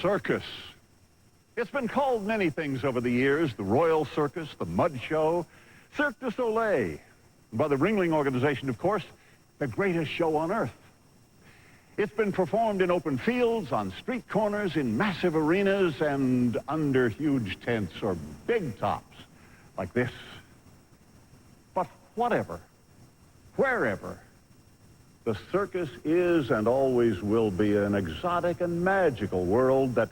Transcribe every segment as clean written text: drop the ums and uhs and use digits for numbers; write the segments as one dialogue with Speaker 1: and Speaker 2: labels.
Speaker 1: circus. It's been called many things over the years: the Royal Circus, the Mud Show, Cirque du Soleil. By the Ringling organization, of course, the greatest show on earth. It's been performed in open fields, on street corners, in massive arenas, and under huge tents or big tops like this. But whatever, wherever, the circus is and always will be an exotic and magical world that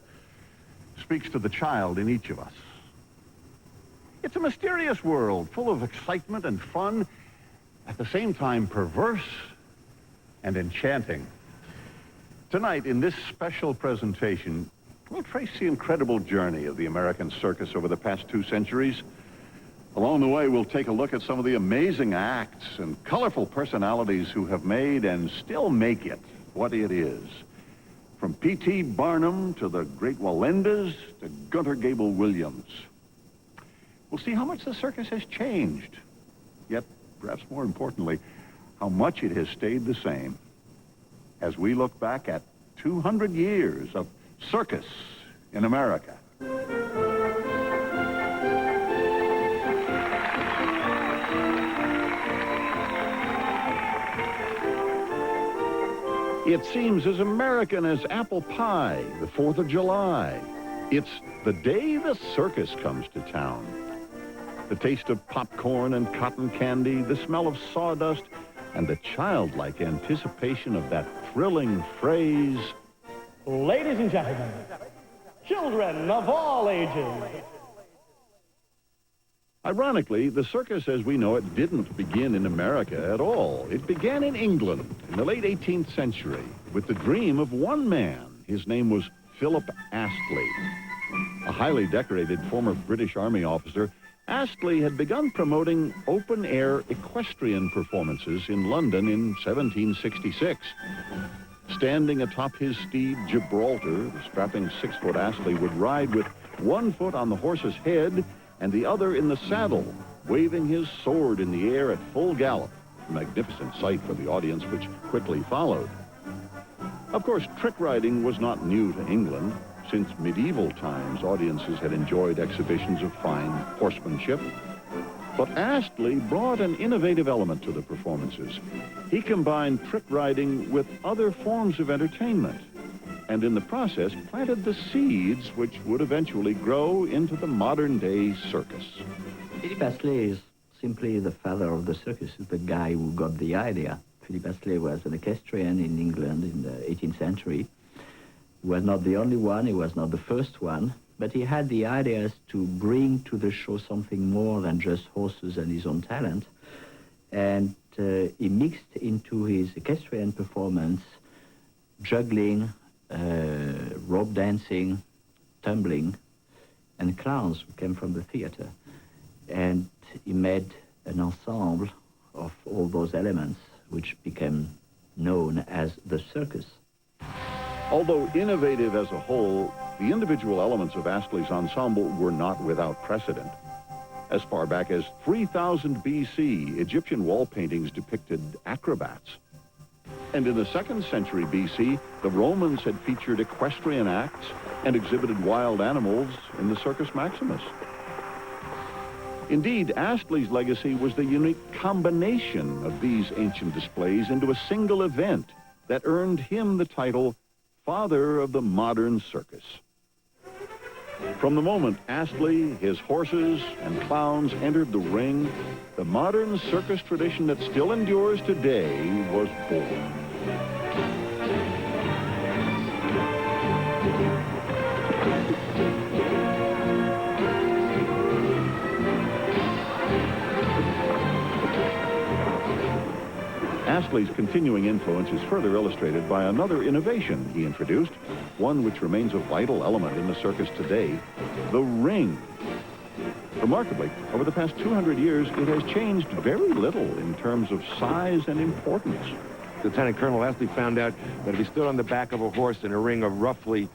Speaker 1: speaks to the child in each of us. It's a mysterious world full of excitement and fun, at the same time perverse and enchanting. Tonight, in this special presentation, we'll trace the incredible journey of the American circus over the past 2 centuries. Along the way, we'll take a look at some of the amazing acts and colorful personalities who have made and still make it what it is. From P.T. Barnum to the great Wallendas to Gunter Gable Williams. We'll see how much the circus has changed, yet, perhaps more importantly, how much it has stayed the same as we look back at 200 years of circus in America. It seems as American as apple pie, the 4th of July. It's the day the circus comes to town. The taste of popcorn and cotton candy, the smell of sawdust, and the childlike anticipation of that thrilling phrase,
Speaker 2: "Ladies and gentlemen, children of all ages."
Speaker 1: Ironically, the circus as we know it didn't begin in America at all. It began in England in the late 18th century with the dream of one man. His name was Philip Astley. A highly decorated former British Army officer, Astley had begun promoting open-air equestrian performances in London in 1766. Standing atop his steed, Gibraltar, the strapping 6-foot Astley would ride with one foot on the horse's head and the other in the saddle, waving his sword in the air at full gallop. A magnificent sight for the audience, which quickly followed. Of course, trick riding was not new to England. Since medieval times, audiences had enjoyed exhibitions of fine horsemanship. But Astley brought an innovative element to the performances. He combined trick riding with other forms of entertainment, and in the process planted the seeds which would eventually grow into the modern-day circus.
Speaker 3: Philip Astley is simply the father of the circus, is the guy who got the idea. Philip Astley was an equestrian in England in the 18th century. He was not the only one, he was not the first one, but he had the ideas to bring to the show something more than just horses and his own talent. And he mixed into his equestrian performance juggling, rope dancing, tumbling, and clowns who came from the theater. And he made an ensemble of all those elements, which became known as the circus.
Speaker 1: Although innovative as a whole, the individual elements of Astley's ensemble were not without precedent. As far back as 3000 BC, Egyptian wall paintings depicted acrobats. And in the 2nd century BC, the Romans had featured equestrian acts and exhibited wild animals in the Circus Maximus. Indeed, Astley's legacy was the unique combination of these ancient displays into a single event that earned him the title Father of the Modern Circus. From the moment Astley, his horses, and clowns entered the ring, the modern circus tradition that still endures today was born. Astley's continuing influence is further illustrated by another innovation he introduced, one which remains a vital element in the circus today, the ring. Remarkably, over the past 200 years, it has changed very little in terms of size and importance.
Speaker 4: Lieutenant Colonel Astley found out that if he stood on the back of a horse in a ring of roughly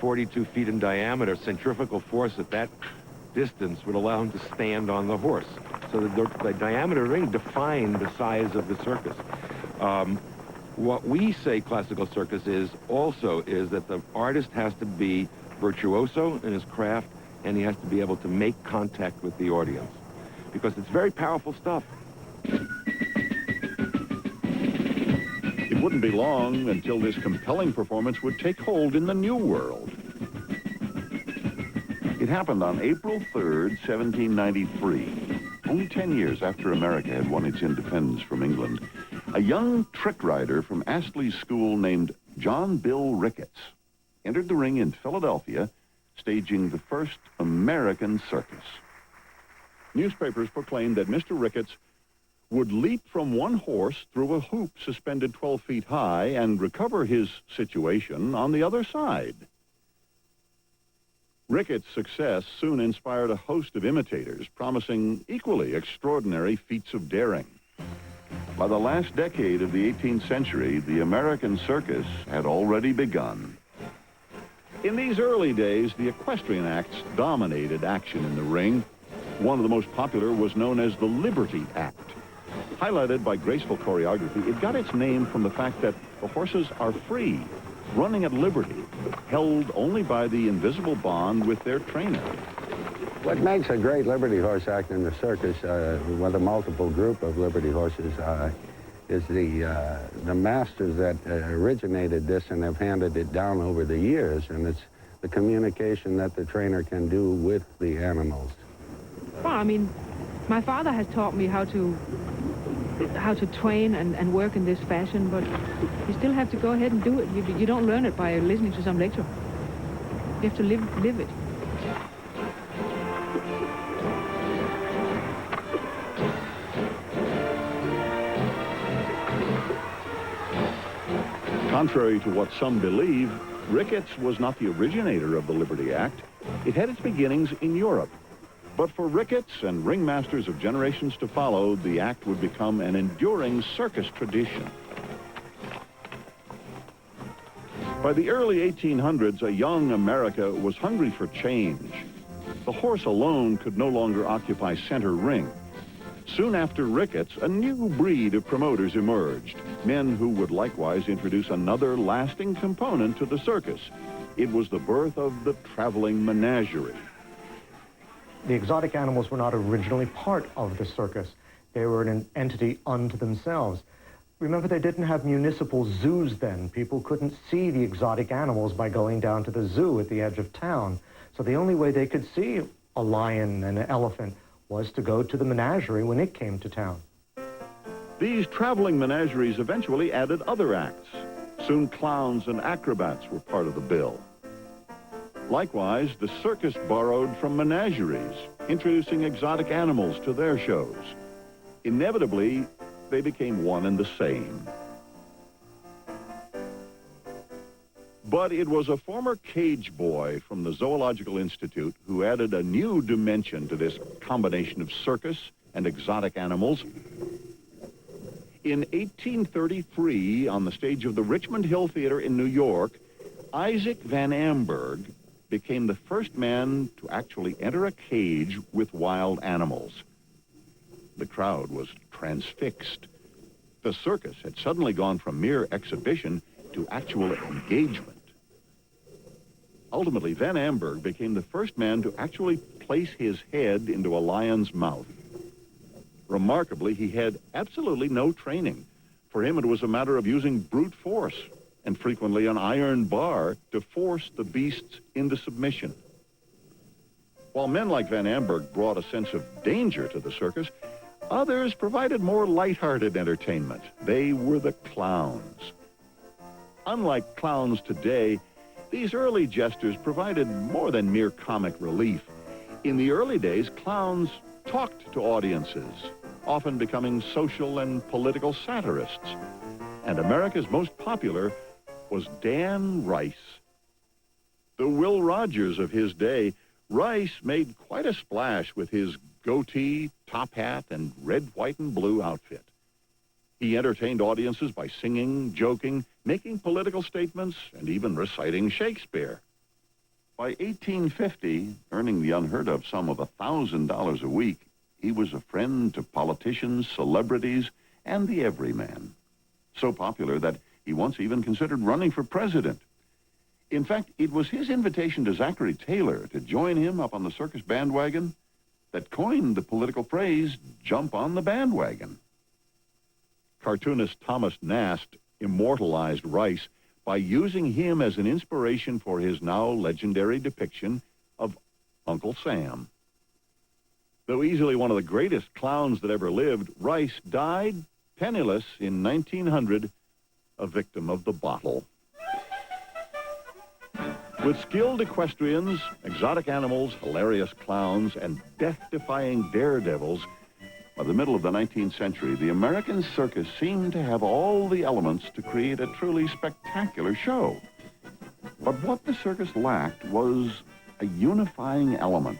Speaker 4: 42 feet in diameter, centrifugal force at that distance would allow him to stand on the horse. So the diameter ring defined the size of the circus. What we say classical circus is also is that the artist has to be virtuoso in his craft, and he has to be able to make contact with the audience, because it's very powerful stuff.
Speaker 1: It wouldn't be long until this compelling performance would take hold in the New World. It happened on April 3rd, 1793, only 10 years after America had won its independence from England. A young trick rider from Astley's school named John Bill Ricketts entered the ring in Philadelphia, staging the first American circus. Newspapers proclaimed that Mr. Ricketts would leap from one horse through a hoop suspended 12 feet high and recover his situation on the other side. Ricketts' success soon inspired a host of imitators, promising equally extraordinary feats of daring. By the last decade of the 18th century, the American circus had already begun. In these early days, the equestrian acts dominated action in the ring. One of the most popular was known as the Liberty Act. Highlighted by graceful choreography, it got its name from the fact that the horses are free, running at liberty, held only by the invisible bond with their trainer.
Speaker 5: What makes a great Liberty horse act in the circus, with a multiple group of Liberty horses, is the masters that originated this and have handed it down over the years, and it's the communication that the trainer can do with the animals.
Speaker 6: Well, I mean, my father has taught me how to train and work in this fashion, but you still have to go ahead and do it. You don't learn it by listening to some lecture. You have to live it.
Speaker 1: Contrary to what some believe, Ricketts was not the originator of the Liberty Act. It had its beginnings in Europe. But for Ricketts and ringmasters of generations to follow, the act would become an enduring circus tradition. By the early 1800s, a young America was hungry for change. The horse alone could no longer occupy center ring. Soon after Ricketts, a new breed of promoters emerged, men who would likewise introduce another lasting component to the circus. It was the birth of the traveling menagerie.
Speaker 7: The exotic animals were not originally part of the circus. They were an entity unto themselves. Remember, they didn't have municipal zoos then. People couldn't see the exotic animals by going down to the zoo at the edge of town. So the only way they could see a lion and an elephant was to go to the menagerie when it came to town.
Speaker 1: These traveling menageries eventually added other acts. Soon clowns and acrobats were part of the bill. Likewise, the circus borrowed from menageries, introducing exotic animals to their shows. Inevitably, they became one and the same. But it was a former cage boy from the Zoological Institute who added a new dimension to this combination of circus and exotic animals. In 1833, on the stage of the Richmond Hill Theater in New York, Isaac Van Amberg became the first man to actually enter a cage with wild animals. The crowd was transfixed. The circus had suddenly gone from mere exhibition to actual engagement. Ultimately, Van Amberg became the first man to actually place his head into a lion's mouth. Remarkably, he had absolutely no training. For him, it was a matter of using brute force, and frequently an iron bar, to force the beasts into submission. While men like Van Amberg brought a sense of danger to the circus, others provided more lighthearted entertainment. They were the clowns. Unlike clowns today, these early jesters provided more than mere comic relief. In the early days, clowns talked to audiences, often becoming social and political satirists. And America's most popular was Dan Rice. The Will Rogers of his day, Rice made quite a splash with his goatee, top hat, and red, white, and blue outfit. He entertained audiences by singing, joking, making political statements, and even reciting Shakespeare. By 1850, earning the unheard-of sum of $1,000 a week, he was a friend to politicians, celebrities, and the everyman. so popular that he once even considered running for president. In fact, it was his invitation to Zachary Taylor to join him up on the circus bandwagon that coined the political phrase, jump on the bandwagon. Cartoonist Thomas Nast immortalized Rice by using him as an inspiration for his now legendary depiction of Uncle Sam. Though easily one of the greatest clowns that ever lived, Rice died penniless in 1900, a victim of the bottle. With skilled equestrians, exotic animals, hilarious clowns, and death-defying daredevils, by the middle of the 19th century, the American circus seemed to have all the elements to create a truly spectacular show. But what the circus lacked was a unifying element.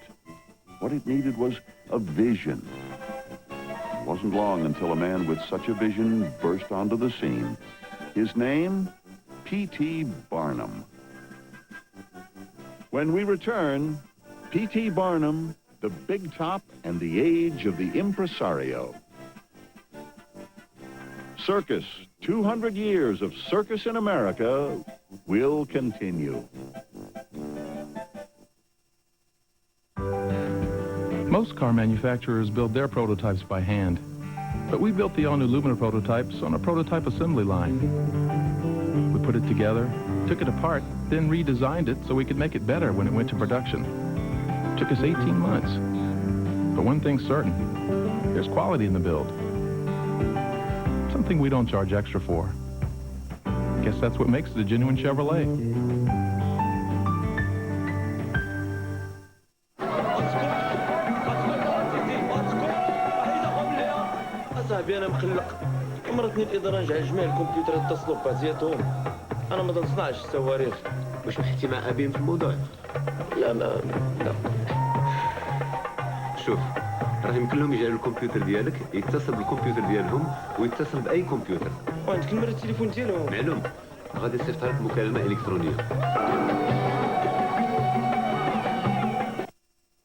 Speaker 1: What it needed was a vision. It wasn't long until a man with such a vision burst onto the scene. His name, P.T. Barnum. When we return, P.T. Barnum, the big top, and the age of the impresario. Circus, 200 years of circus in America will continue.
Speaker 8: Most car manufacturers build their prototypes by hand, but we built the all-new Lumina prototypes on a prototype assembly line. We put it together, took it apart, then redesigned it so we could make it better when it went to production. Took us 18 months. But one thing's certain, there's quality in the build. Something we don't charge extra for. Guess that's what makes it a genuine Chevrolet.
Speaker 9: صاحبي انا مقلق امرتني الاداره نجعل جميع الكمبيوترات يتصلوا ببازياتهم انا ما نصنعش الصواريخ
Speaker 10: واش حكيتي مع ابيهم في الموضوع؟
Speaker 9: لا لا
Speaker 10: شوف راه يمكن لهم يجعلوا الكمبيوتر ديالك يتصل بالكمبيوتر ديالهم ويتصل باي كمبيوتر.
Speaker 9: وعندك نمره التليفون ديالهم؟
Speaker 10: معلوم غادي تصيفط لك مكالمه الكترونيه.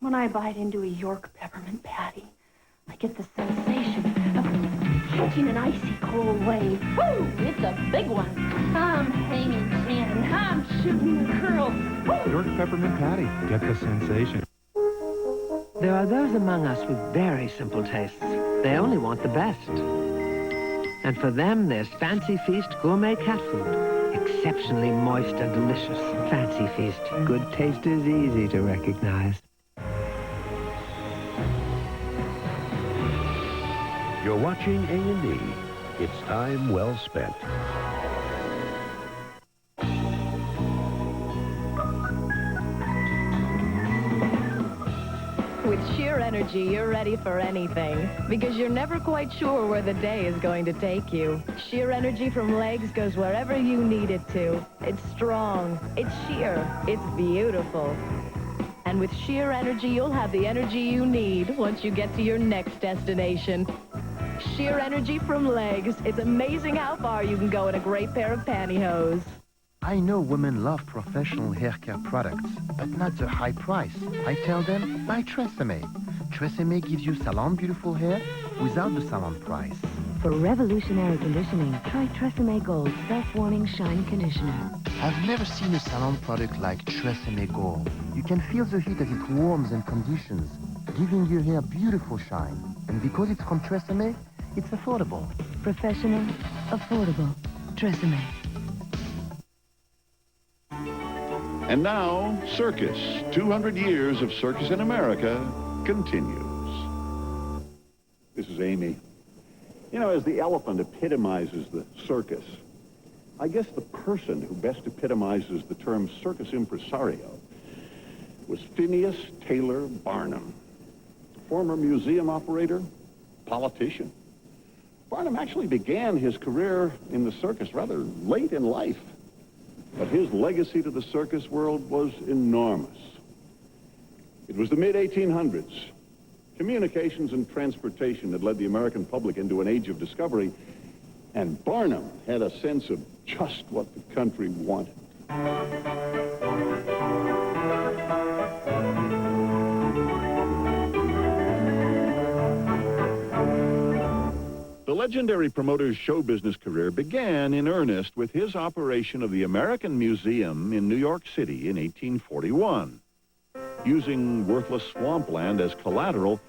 Speaker 11: When I bite into a York peppermint patty, I get the sensation of catching an icy cold wave. Woo! It's a big one. I'm hanging in. I'm shooting the curl. Woo!
Speaker 12: York peppermint patty. Get the sensation.
Speaker 13: There are those among us with very simple tastes. They only want the best. And for them, there's Fancy Feast gourmet cat food. Exceptionally moist and delicious. Fancy Feast. Good taste is easy to recognize.
Speaker 14: You're watching A&E. It's time well spent.
Speaker 15: With sheer energy, you're ready for anything, because you're never quite sure where the day is going to take you. Sheer energy from Legs goes wherever you need it to. It's strong, it's sheer, it's beautiful. And with sheer energy, you'll have the energy you need once you get to your next destination. Sheer energy from Legs. It's amazing how far you can go in a great pair of pantyhose.
Speaker 16: I know women love professional hair care products, but not the high price. I tell them, buy Tresemme. Tresemme gives you salon beautiful hair without the salon price.
Speaker 17: For revolutionary conditioning, try Tresemme Gold Self-Warming Shine Conditioner.
Speaker 16: I've never seen a salon product like Tresemme Gold. You can feel the heat as it warms and conditions, giving your hair beautiful shine. And because it's from Tresemme, it's affordable.
Speaker 17: Professional, affordable. Tresemme.
Speaker 1: And now, Circus, 200 years of circus in America, continues. This is Amy. You know, as the elephant epitomizes the circus, I guess the person who best epitomizes the term circus impresario was Phineas Taylor Barnum, former museum operator, politician. Barnum actually began his career in the circus rather late in life, but his legacy to the circus world was enormous. It was the mid-1800s. Communications and transportation had led the American public into an age of discovery, and Barnum had a sense of just what the country wanted. The legendary promoter's show business career began in earnest with his operation of the American Museum in New York City in 1841. Using worthless swampland as collateral,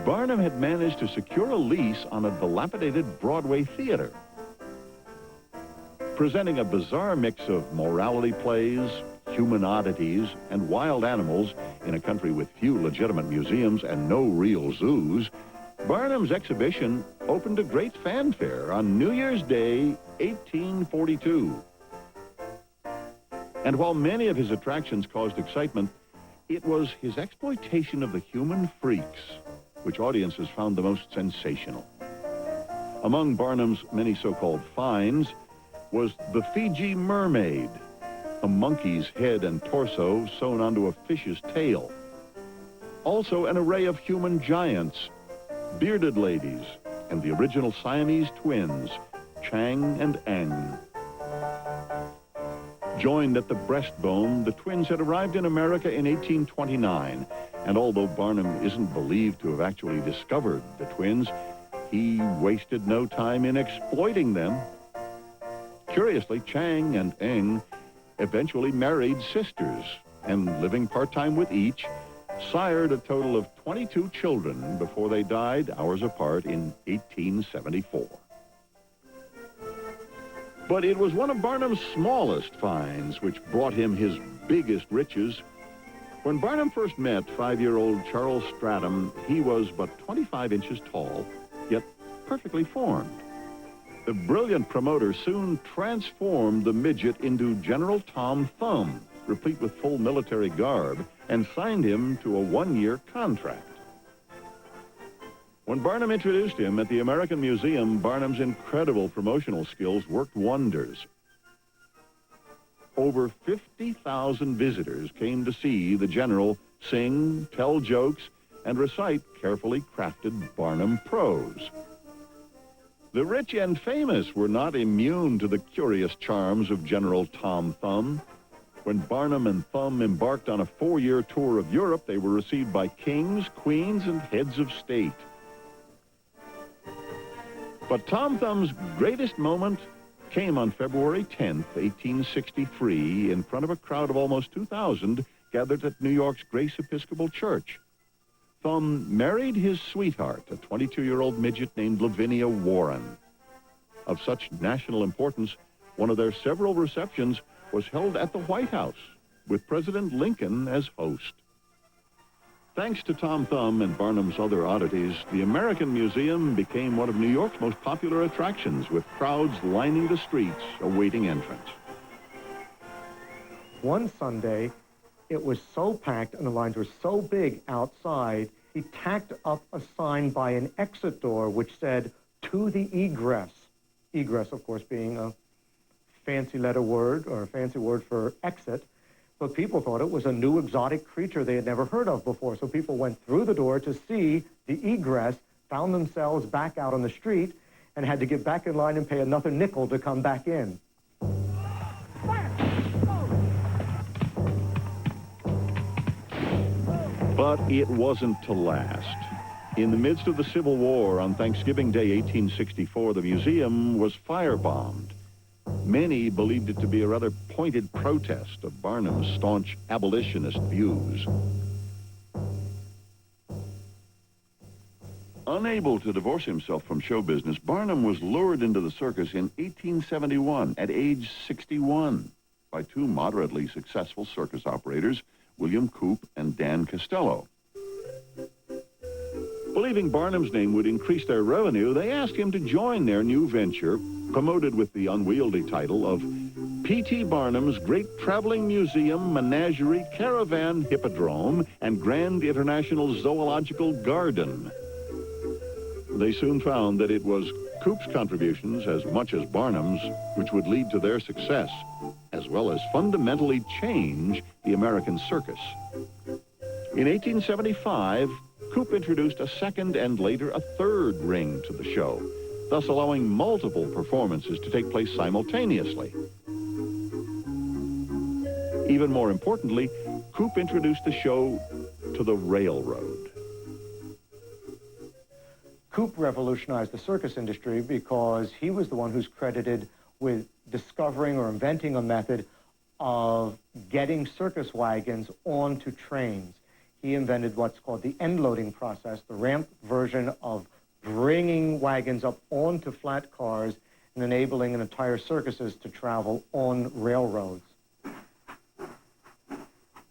Speaker 1: Barnum had managed to secure a lease on a dilapidated Broadway theater. Presenting a bizarre mix of morality plays, human oddities, and wild animals in a country with few legitimate museums and no real zoos, Barnum's exhibition opened to great fanfare on New Year's Day, 1842. And while many of his attractions caused excitement, it was his exploitation of the human freaks which audiences found the most sensational. Among Barnum's many so-called finds was the Fiji mermaid, a monkey's head and torso sewn onto a fish's tail. Also an array of human giants, bearded ladies, and the original Siamese twins, Chang and Eng. Joined at the breastbone, the twins had arrived in America in 1829, and although Barnum isn't believed to have actually discovered the twins, he wasted no time in exploiting them. Curiously, Chang and Eng eventually married sisters, and living part-time with each, sired a total of 22 children before they died hours apart in 1874. But it was one of Barnum's smallest finds which brought him his biggest riches. When Barnum first met 5-year-old Charles Stratham, he was but 25 inches tall, yet perfectly formed. The brilliant promoter soon transformed the midget into General Tom Thumb, replete with full military garb, and signed him to a 1-year contract. When Barnum introduced him at the American Museum, Barnum's incredible promotional skills worked wonders. Over 50,000 visitors came to see the General sing, tell jokes, and recite carefully crafted Barnum prose. The rich and famous were not immune to the curious charms of General Tom Thumb. When Barnum and Thumb embarked on a 4-year tour of Europe, they were received by kings, queens, and heads of state. But Tom Thumb's greatest moment came on February 10th, 1863, in front of a crowd of almost 2,000 gathered at New York's Grace Episcopal Church. Thumb married his sweetheart, a 22-year-old midget named Lavinia Warren. Of such national importance, one of their several receptions was held at the White House, with President Lincoln as host. Thanks to Tom Thumb and Barnum's other oddities, the American Museum became one of New York's most popular attractions, with crowds lining the streets awaiting entrance.
Speaker 7: One Sunday, it was so packed and the lines were so big outside, he tacked up a sign by an exit door which said, "To the egress." Egress, of course, being a fancy letter word or a fancy word for exit. But people thought it was a new exotic creature they had never heard of before. So people went through the door to see the egress, found themselves back out on the street, and had to get back in line and pay another nickel to come back in.
Speaker 1: But it wasn't to last. In the midst of the Civil War on Thanksgiving Day, 1864, the museum was firebombed. Many believed it to be a rather pointed protest of Barnum's staunch abolitionist views. Unable to divorce himself from show business, Barnum was lured into the circus in 1871 at age 61 by two moderately successful circus operators, William Coop and Dan Costello. Believing Barnum's name would increase their revenue, they asked him to join their new venture, promoted with the unwieldy title of P.T. Barnum's Great Traveling Museum, Menagerie, Caravan, Hippodrome, and Grand International Zoological Garden. They soon found that it was Coop's contributions as much as Barnum's which would lead to their success, as well as fundamentally change the American circus. In 1875, Coop introduced a second and later a third ring to the show, thus allowing multiple performances to take place simultaneously. Even more importantly, Coop introduced the show to the railroad.
Speaker 7: Coop revolutionized the circus industry because he was the one who's credited with discovering or inventing a method of getting circus wagons onto trains. He invented what's called the end-loading process, the ramp version of bringing wagons up onto flat cars and enabling entire circuses to travel on railroads.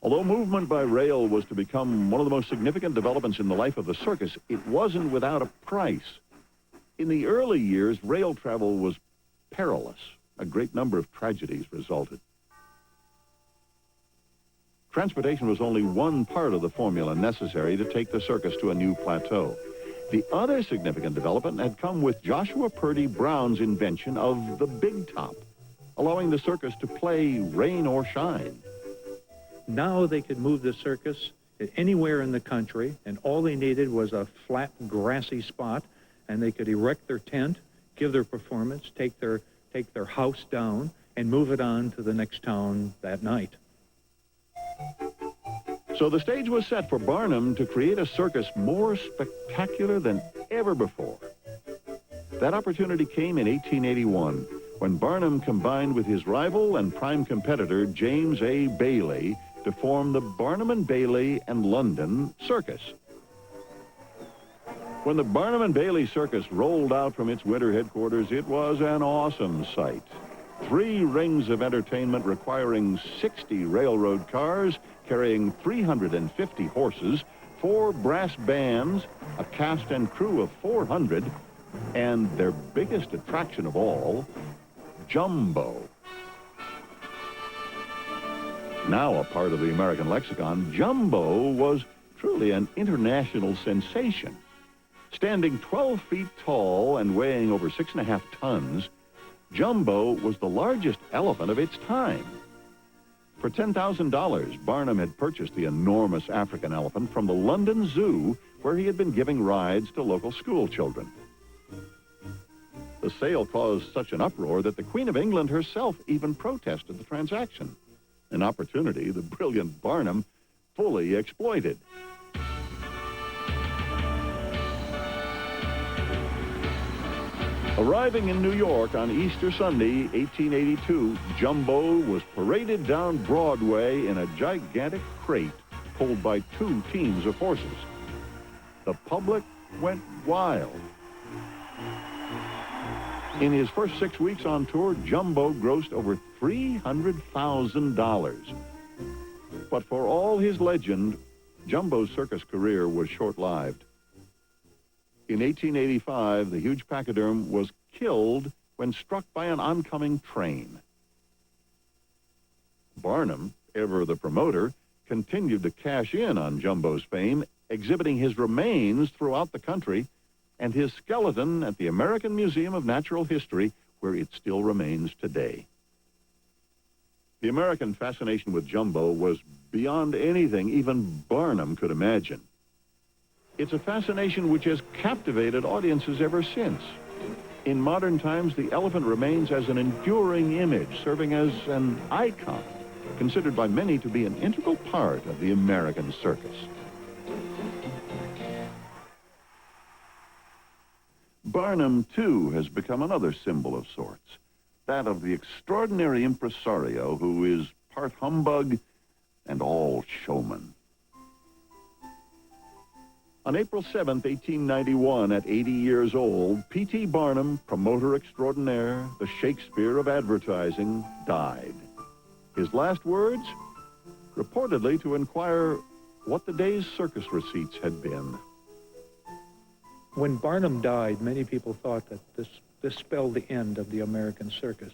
Speaker 1: Although movement by rail was to become one of the most significant developments in the life of the circus, it wasn't without a price. In the early years, rail travel was perilous. A great number of tragedies resulted. Transportation was only one part of the formula necessary to take the circus to a new plateau. The other significant development had come with Joshua Purdy Brown's invention of the big top, allowing the circus to play rain or shine.
Speaker 18: Now they could move the circus anywhere in the country, and all they needed was a flat, grassy spot, and they could erect their tent, give their performance, take their house down, and move it on to the next town that night.
Speaker 1: So the stage was set for Barnum to create a circus more spectacular than ever before. That opportunity came in 1881, when Barnum combined with his rival and prime competitor, James A. Bailey, to form the Barnum and Bailey and London Circus. When the Barnum and Bailey Circus rolled out from its winter headquarters, it was an awesome sight. 3 rings of entertainment requiring 60 railroad cars, carrying 350 horses, 4 brass bands, a cast and crew of 400, and their biggest attraction of all, Jumbo. Now a part of the American lexicon, Jumbo was truly an international sensation. Standing 12 feet tall and weighing over 6.5 tons, Jumbo was the largest elephant of its time. For $10,000, Barnum had purchased the enormous African elephant from the London Zoo, where he had been giving rides to local school children. The sale caused such an uproar that the Queen of England herself even protested the transaction, an opportunity the brilliant Barnum fully exploited. Arriving in New York on Easter Sunday, 1882, Jumbo was paraded down Broadway in a gigantic crate pulled by 2 teams of horses. The public went wild. In his first 6 weeks on tour, Jumbo grossed over $300,000. But for all his legend, Jumbo's circus career was short-lived. In 1885, the huge pachyderm was killed when struck by an oncoming train. Barnum, ever the promoter, continued to cash in on Jumbo's fame, exhibiting his remains throughout the country and his skeleton at the American Museum of Natural History, where it still remains today. The American fascination with Jumbo was beyond anything even Barnum could imagine. It's a fascination which has captivated audiences ever since. In modern times, the elephant remains as an enduring image, serving as an icon, considered by many to be an integral part of the American circus. Barnum, too, has become another symbol of sorts, that of the extraordinary impresario who is part humbug and all showman. On April 7, 1891, at 80 years old, P.T. Barnum, promoter extraordinaire, the Shakespeare of advertising, died. His last words? Reportedly to inquire what the day's circus receipts had been.
Speaker 18: When Barnum died, many people thought that this spelled the end of the American circus.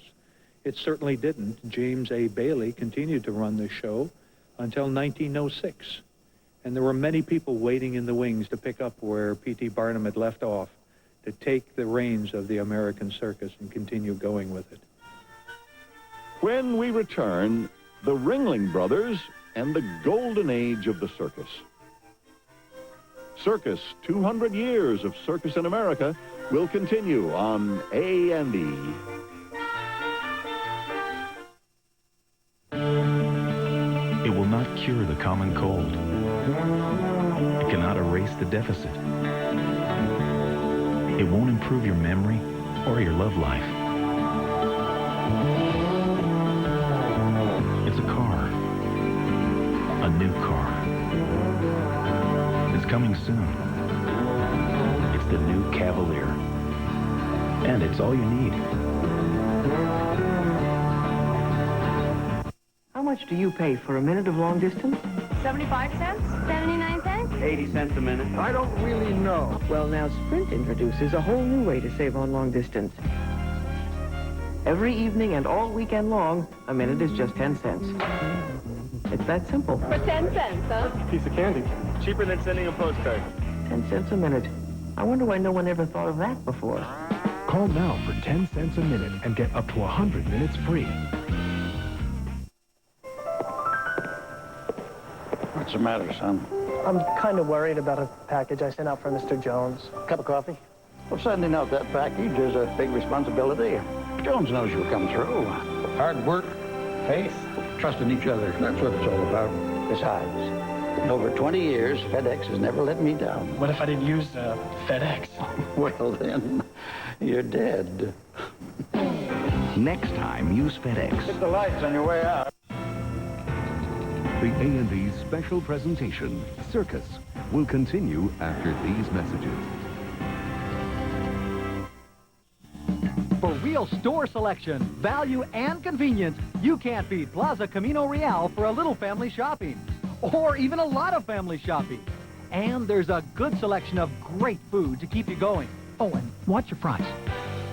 Speaker 18: It certainly didn't. James A. Bailey continued to run the show until 1906. And there were many people waiting in the wings to pick up where P.T. Barnum had left off, to take the reins of the American circus and continue going with it.
Speaker 1: When we return, the Ringling Brothers and the golden age of the circus. Circus, 200 years of circus in America, will continue on A&E.
Speaker 12: It will not cure the common cold. It cannot erase the deficit. It won't improve your memory or your love life. It's a car. A new car. It's coming soon. It's the new Cavalier. And it's all you need.
Speaker 13: How much do you pay for a minute of long distance?
Speaker 15: 75 cents? 79 cents?
Speaker 13: 80 cents a minute. I don't really know. Well, now Sprint introduces a whole new way to save on long distance. Every evening and all weekend long, a minute is just 10 cents. It's that simple.
Speaker 15: For 10 cents, huh?
Speaker 2: Piece of candy. Cheaper than sending a postcard.
Speaker 13: 10 cents a minute. I wonder why no one ever thought of that before.
Speaker 14: Call now for 10 cents a minute and get up to 100 minutes free.
Speaker 19: What's the matter, son?
Speaker 20: I'm kind of worried about a package I sent out for Mr. Jones.
Speaker 19: Cup of coffee? Well, sending out that package is a big responsibility. Jones knows you'll come through. Hard work, faith, trusting each other. That's what it's all about. Besides, in over 20 years, FedEx has never let me down.
Speaker 20: What if I didn't use FedEx?
Speaker 19: Well, then, you're dead.
Speaker 14: Next time, use FedEx.
Speaker 19: Hit the lights on your way out.
Speaker 14: The A&E special presentation, Circus, will continue after these messages.
Speaker 21: For real store selection, value, and convenience, you can't beat Plaza Camino Real for a little family shopping, or even a lot of family shopping. And there's a good selection of great food to keep you going. Oh, and watch your price.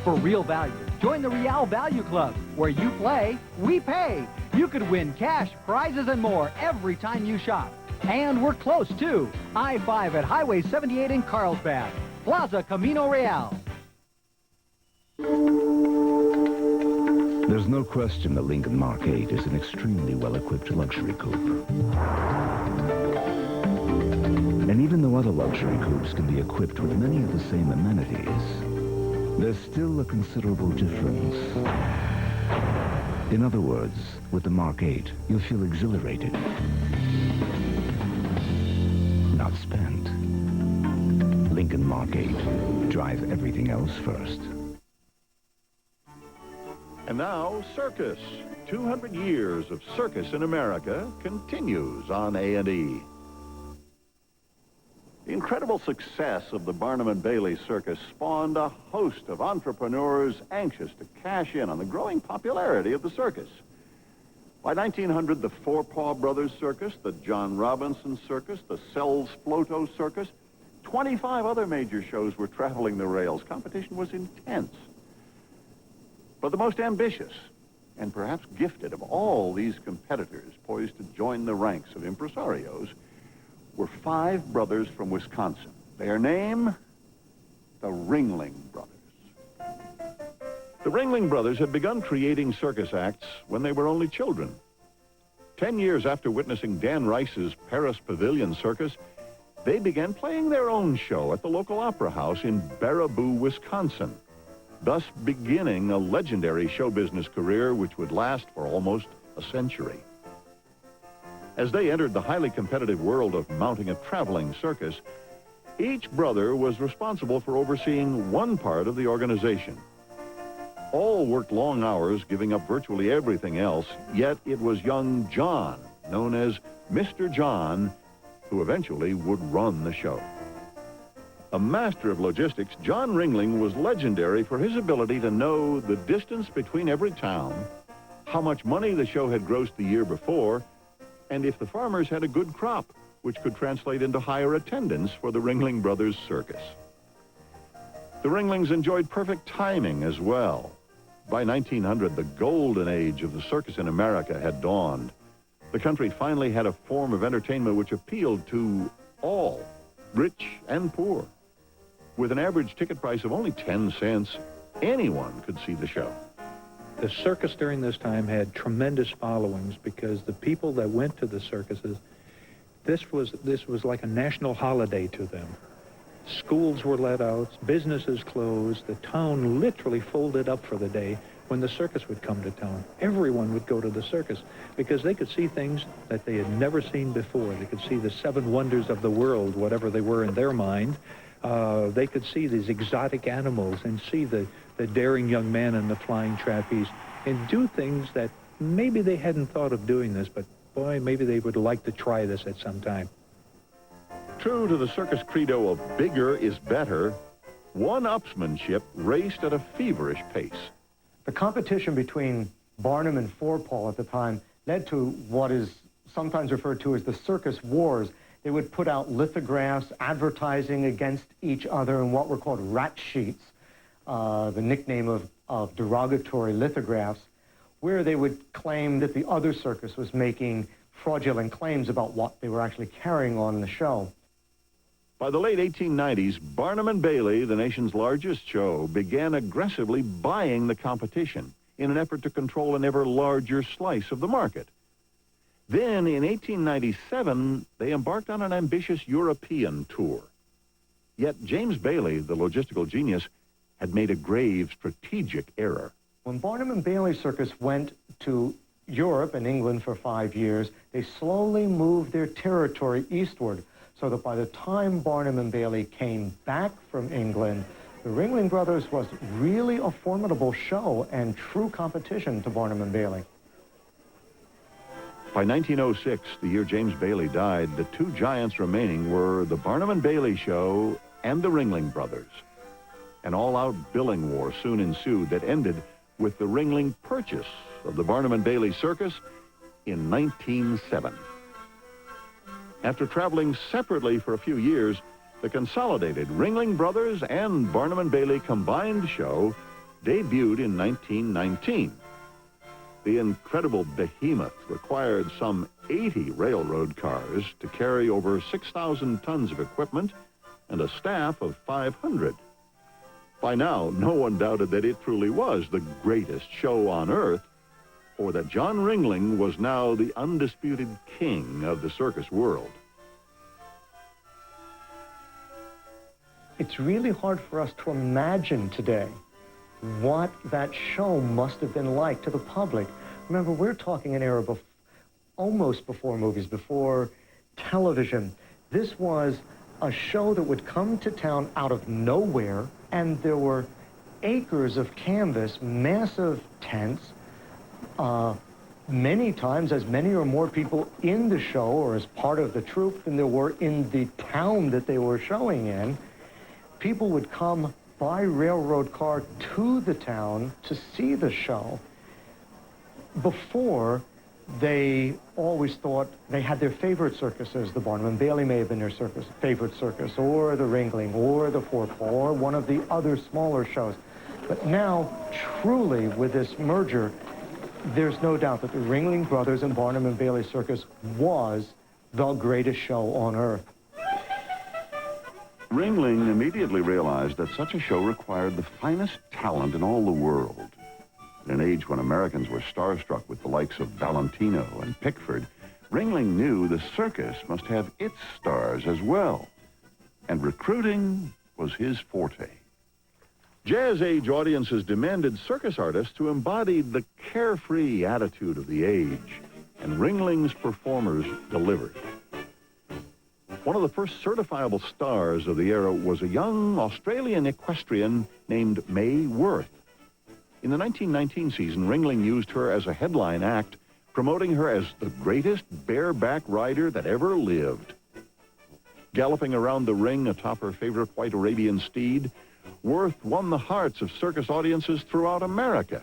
Speaker 21: For real value, join the Real Value Club, where you play, we pay. You could win cash, prizes, and more every time you shop. And we're close, too. I-5 at Highway 78 in Carlsbad. Plaza Camino Real.
Speaker 14: There's no question the Lincoln Mark 8 is an extremely well-equipped luxury coupe. And even though other luxury coupes can be equipped with many of the same amenities, there's still a considerable difference. In other words, with the Mark 8, you'll feel exhilarated, not spent. Lincoln Mark 8. Drive everything else first.
Speaker 1: And now, Circus. 200 years of circus in America continues on A&E. The incredible success of the Barnum and Bailey Circus spawned a host of entrepreneurs anxious to cash in on the growing popularity of the circus. By 1900, the Four-Paw Brothers Circus, the John Robinson Circus, the Sells Floto Circus, 25 other major shows were traveling the rails. Competition was intense. But the most ambitious and perhaps gifted of all these competitors poised to join the ranks of impresarios were 5 brothers from Wisconsin. Their name, the Ringling Brothers. The Ringling Brothers had begun creating circus acts when they were only children. 10 years after witnessing Dan Rice's Paris Pavilion Circus, they began playing their own show at the local opera house in Baraboo, Wisconsin, thus beginning a legendary show business career which would last for almost a century. As they entered the highly competitive world of mounting a traveling circus, each brother was responsible for overseeing one part of the organization. All worked long hours, giving up virtually everything else, yet it was young John, known as Mr. John, who eventually would run the show. A master of logistics, John Ringling was legendary for his ability to know the distance between every town, how much money the show had grossed the year before, and if the farmers had a good crop, which could translate into higher attendance for the Ringling Brothers Circus. The Ringlings enjoyed perfect timing as well. By 1900, the golden age of the circus in America had dawned. The country finally had a form of entertainment which appealed to all, rich and poor. With an average ticket price of only 10 cents, anyone could see the show.
Speaker 18: The circus during this time had tremendous followings because the people that went to the circuses, this was like a national holiday to them. Schools were let out, businesses closed, the town literally folded up for the day when the circus would come to town. Everyone would go to the circus because they could see things that they had never seen before. They could see the 7 wonders of the world, whatever they were in their mind, They could see these exotic animals and see the daring young man in the flying trapeze and do things that maybe they hadn't thought of doing this, but boy, maybe they would like to try this at some time.
Speaker 1: True to the circus credo of bigger is better, one-upsmanship raced at a feverish pace.
Speaker 7: The competition between Barnum and Forepaugh at the time led to what is sometimes referred to as the circus wars. They would put out lithographs advertising against each other in what were called rat sheets, the nickname of derogatory lithographs, where they would claim that the other circus was making fraudulent claims about what they were actually carrying on in the show.
Speaker 1: By the late 1890s, Barnum and Bailey, the nation's largest show, began aggressively buying the competition in an effort to control an ever larger slice of the market. Then, in 1897, they embarked on an ambitious European tour. Yet James Bailey, the logistical genius, had made a grave strategic error.
Speaker 7: When Barnum and Bailey Circus went to Europe and England for 5 years, they slowly moved their territory eastward, so that by the time Barnum and Bailey came back from England, the Ringling Brothers was really a formidable show and true competition to Barnum and Bailey.
Speaker 1: By 1906, the year James Bailey died, the two giants remaining were the Barnum and Bailey Show and the Ringling Brothers. An all-out billing war soon ensued that ended with the Ringling purchase of the Barnum and Bailey Circus in 1907. After traveling separately for a few years, the consolidated Ringling Brothers and Barnum and Bailey combined show debuted in 1919. The incredible behemoth required some 80 railroad cars to carry over 6,000 tons of equipment and a staff of 500. By now, no one doubted that it truly was the greatest show on earth, or that John Ringling was now the undisputed king of the circus world.
Speaker 7: It's really hard for us to imagine today what that show must have been like to the public. Remember, we're talking an era almost before movies, before television. This was a show that would come to town out of nowhere, and there were acres of canvas, massive tents, many times as many or more people in the show or as part of the troupe than there were in the town that they were showing in. People would come by railroad car to the town to see the show. Before, they always thought they had their favorite circuses. The Barnum and Bailey may have been their favorite circus, or the Ringling, or the Forepaugh, or one of the other smaller shows. But now, truly, with this merger, there's no doubt that the Ringling Brothers and Barnum and Bailey Circus was the greatest show on earth.
Speaker 1: Ringling immediately realized that such a show required the finest talent in all the world. In an age when Americans were starstruck with the likes of Valentino and Pickford, Ringling knew the circus must have its stars as well. And recruiting was his forte. Jazz Age audiences demanded circus artists who embodied the carefree attitude of the age, and Ringling's performers delivered. One of the first certifiable stars of the era was a young Australian equestrian named Mae Worth. In the 1919 season, Ringling used her as a headline act, promoting her as the greatest bareback rider that ever lived. Galloping around the ring atop her favorite white Arabian steed, Worth won the hearts of circus audiences throughout America.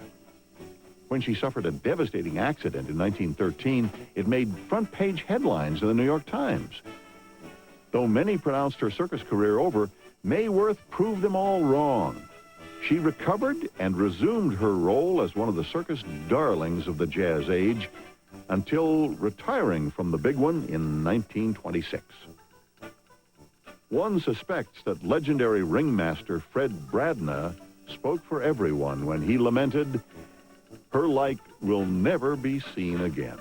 Speaker 1: When she suffered a devastating accident in 1913, it made front-page headlines in the New York Times. Though many pronounced her circus career over, Mae Worth proved them all wrong. She recovered and resumed her role as one of the circus darlings of the Jazz Age until retiring from the big one in 1926. One suspects that legendary ringmaster Fred Bradna spoke for everyone when he lamented, "Her like will never be seen again."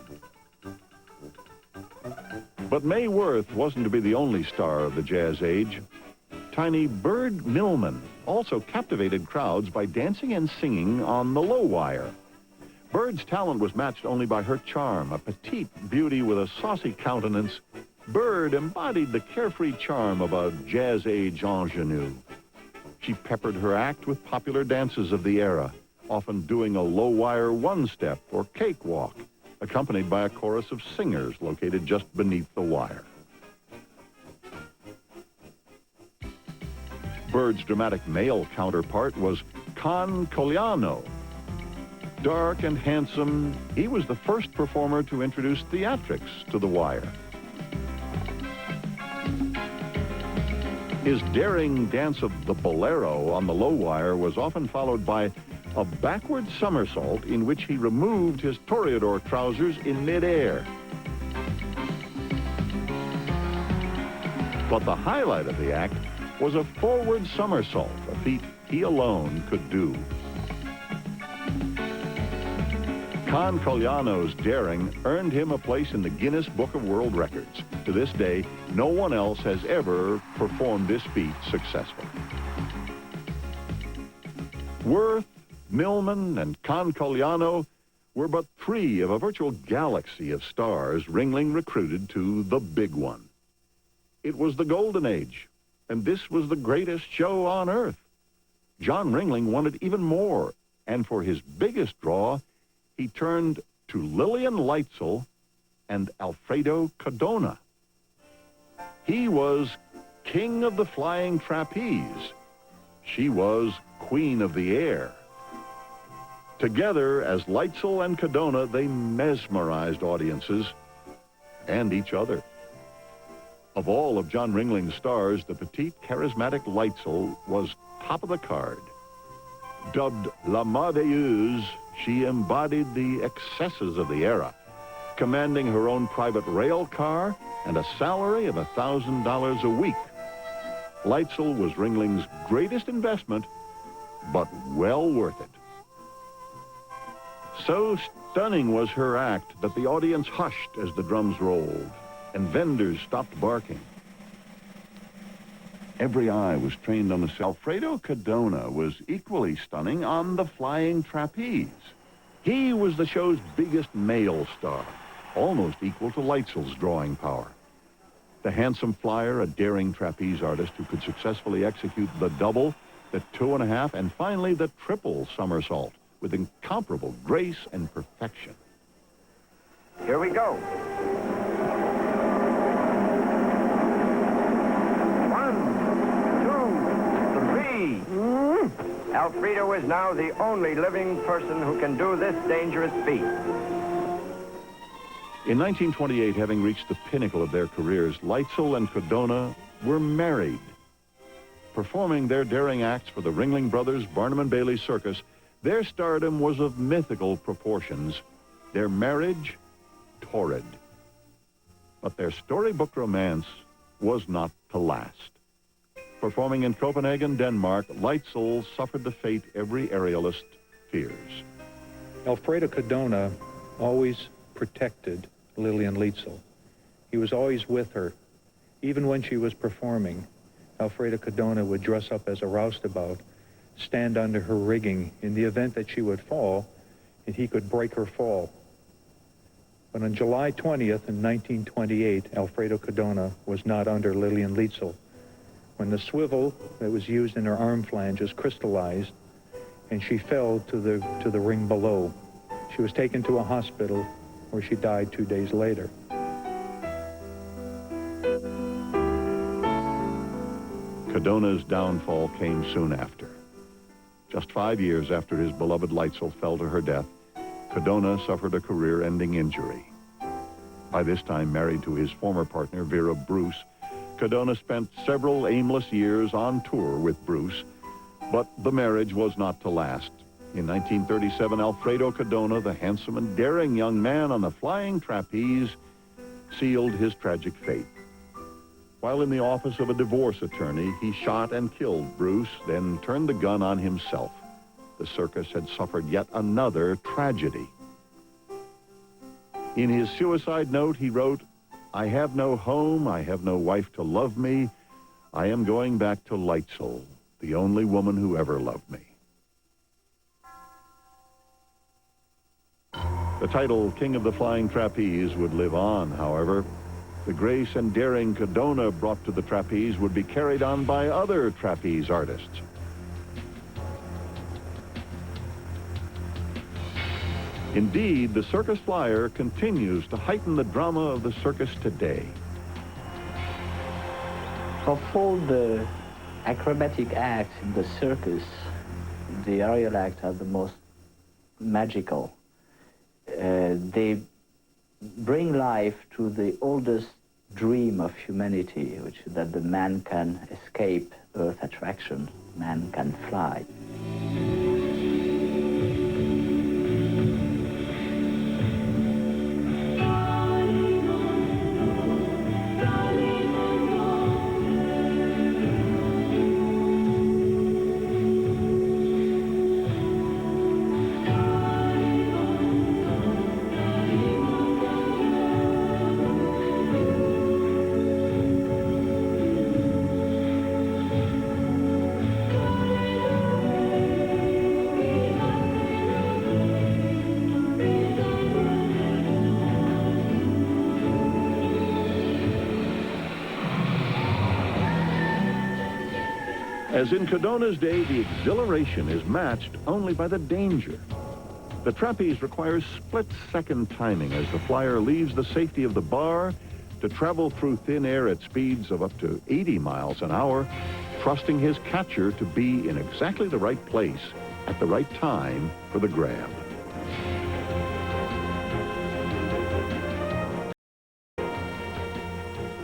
Speaker 1: But Mae Worth wasn't to be the only star of the Jazz Age. Tiny Bird Millman also captivated crowds by dancing and singing on the low wire. Bird's talent was matched only by her charm, a petite beauty with a saucy countenance Bird embodied the carefree charm of a jazz-age ingenue. She peppered her act with popular dances of the era, often doing a low-wire one-step or cakewalk, accompanied by a chorus of singers located just beneath the wire. Bird's dramatic male counterpart was Con Coliano. Dark and handsome, he was the first performer to introduce theatrics to the wire. His daring dance of the bolero on the low wire was often followed by a backward somersault in which he removed his toreador trousers in midair. But the highlight of the act was a forward somersault, a feat he alone could do. Con Coliano's daring earned him a place in the Guinness Book of World Records. To this day, no one else has ever performed this feat successfully. Worth, Millman, and Con Coliano were but three of a virtual galaxy of stars Ringling recruited to the big one. It was the golden age, and this was the greatest show on earth. John Ringling wanted even more, and for his biggest draw, he turned to Lillian Leitzel and Alfredo Cadona. He was king of the flying trapeze. She was queen of the air. Together, as Leitzel and Cadona, they mesmerized audiences and each other. Of all of John Ringling's stars, the petite, charismatic Leitzel was top of the card. Dubbed La Merveilleuse, she embodied the excesses of the era, commanding her own private rail car and a salary of $1,000 a week. Leitzel was Ringling's greatest investment, but well worth it. So stunning was her act that the audience hushed as the drums rolled, and vendors stopped barking. Every eye was trained on the Alfredo Cadona was equally stunning on the flying trapeze. He was the show's biggest male star, almost equal to Leitzel's drawing power. The handsome flyer, a daring trapeze artist who could successfully execute the double, the 2.5, and finally the triple somersault with incomparable grace and perfection.
Speaker 3: Here we go. 1, 2, 3. Alfredo is now the only living person who can do this dangerous feat.
Speaker 1: In 1928, having reached the pinnacle of their careers, Leitzel and Cadona were married. Performing their daring acts for the Ringling Brothers, Barnum and Bailey Circus, their stardom was of mythical proportions, their marriage torrid. But their storybook romance was not to last. Performing in Copenhagen, Denmark, Leitzel suffered the fate every aerialist fears.
Speaker 18: Alfredo Cadona always protected Lillian Leitzel. He was always with her. Even when she was performing, Alfredo Cadona would dress up as a roustabout, stand under her rigging in the event that she would fall, and he could break her fall. But on July 20th in 1928, Alfredo Cadona was not under Lillian Leitzel, when the swivel that was used in her arm flanges crystallized, and she fell to the ring below. She was taken to a hospital where she died 2 days later.
Speaker 1: Cadona's downfall came soon after. Just 5 years after his beloved Leitzel fell to her death, Cadona suffered a career-ending injury. By this time married to his former partner, Vera Bruce, Cadona spent several aimless years on tour with Bruce, but the marriage was not to last. In 1937, Alfredo Cadona, the handsome and daring young man on the flying trapeze, sealed his tragic fate. While in the office of a divorce attorney, he shot and killed Bruce, then turned the gun on himself. The circus had suffered yet another tragedy. In his suicide note, he wrote, "I have no home, I have no wife to love me. I am going back to Leitzel, the only woman who ever loved me." The title King of the Flying Trapeze would live on, however, the grace and daring Cadona brought to the trapeze would be carried on by other trapeze artists. Indeed, the circus flyer continues to heighten the drama of the circus today.
Speaker 4: Of all the acrobatic acts in the circus, the aerial acts are the most magical. They bring life to the oldest dream of humanity, which is that the man can escape Earth attraction, man can fly.
Speaker 1: As in Cadona's day, the exhilaration is matched only by the danger. The trapeze requires split-second timing as the flyer leaves the safety of the bar to travel through thin air at speeds of up to 80 miles an hour, trusting his catcher to be in exactly the right place at the right time for the grab.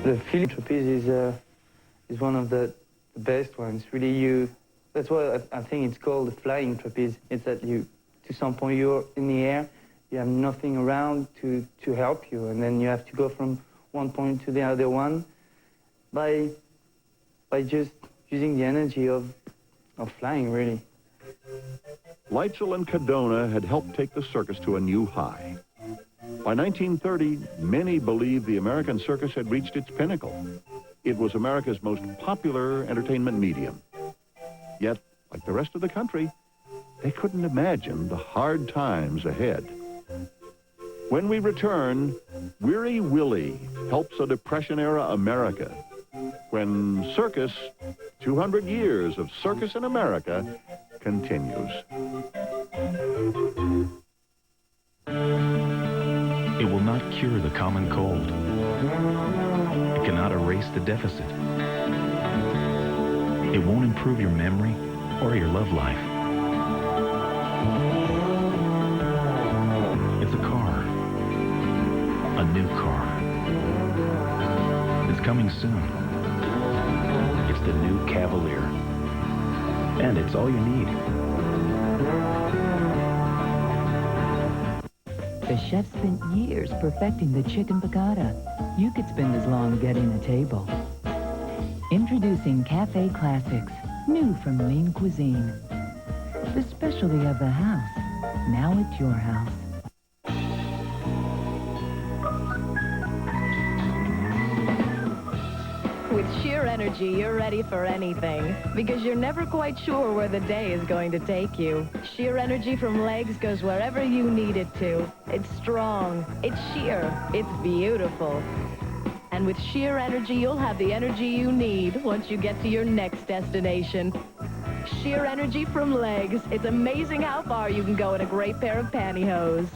Speaker 22: The feeling trapeze is one of the best ones. Really, that's why I think it's called the flying trapeze. It's that to some point you're in the air, you have nothing around to help you, and then you have to go from one point to the other one by just using the energy of flying, really.
Speaker 1: Leitzel and Cadona had helped take the circus to a new high. By 1930, many believed the American circus had reached its pinnacle. It was America's most popular entertainment medium. Yet, like the rest of the country, they couldn't imagine the hard times ahead. When we return, Weary Willie helps a Depression-era America. When Circus, 200 years of circus in America, continues.
Speaker 12: It will not cure the common cold. It cannot erase the deficit. It won't improve your memory or your love life. It's a car. A new car. It's coming soon. It's the new Cavalier. And it's all you need.
Speaker 23: The chef spent years perfecting the chicken piccata. You could spend as long getting a table. Introducing Cafe Classics, new from Lean Cuisine. The specialty of the house, now at your house.
Speaker 15: With sheer energy, you're ready for anything, because you're never quite sure where the day is going to take you. Sheer energy from Legs goes wherever you need it to. It's strong, it's sheer, it's beautiful. And with sheer energy, you'll have the energy you need once you get to your next destination. Sheer energy from Legs. It's amazing how far you can go in a great pair of pantyhose.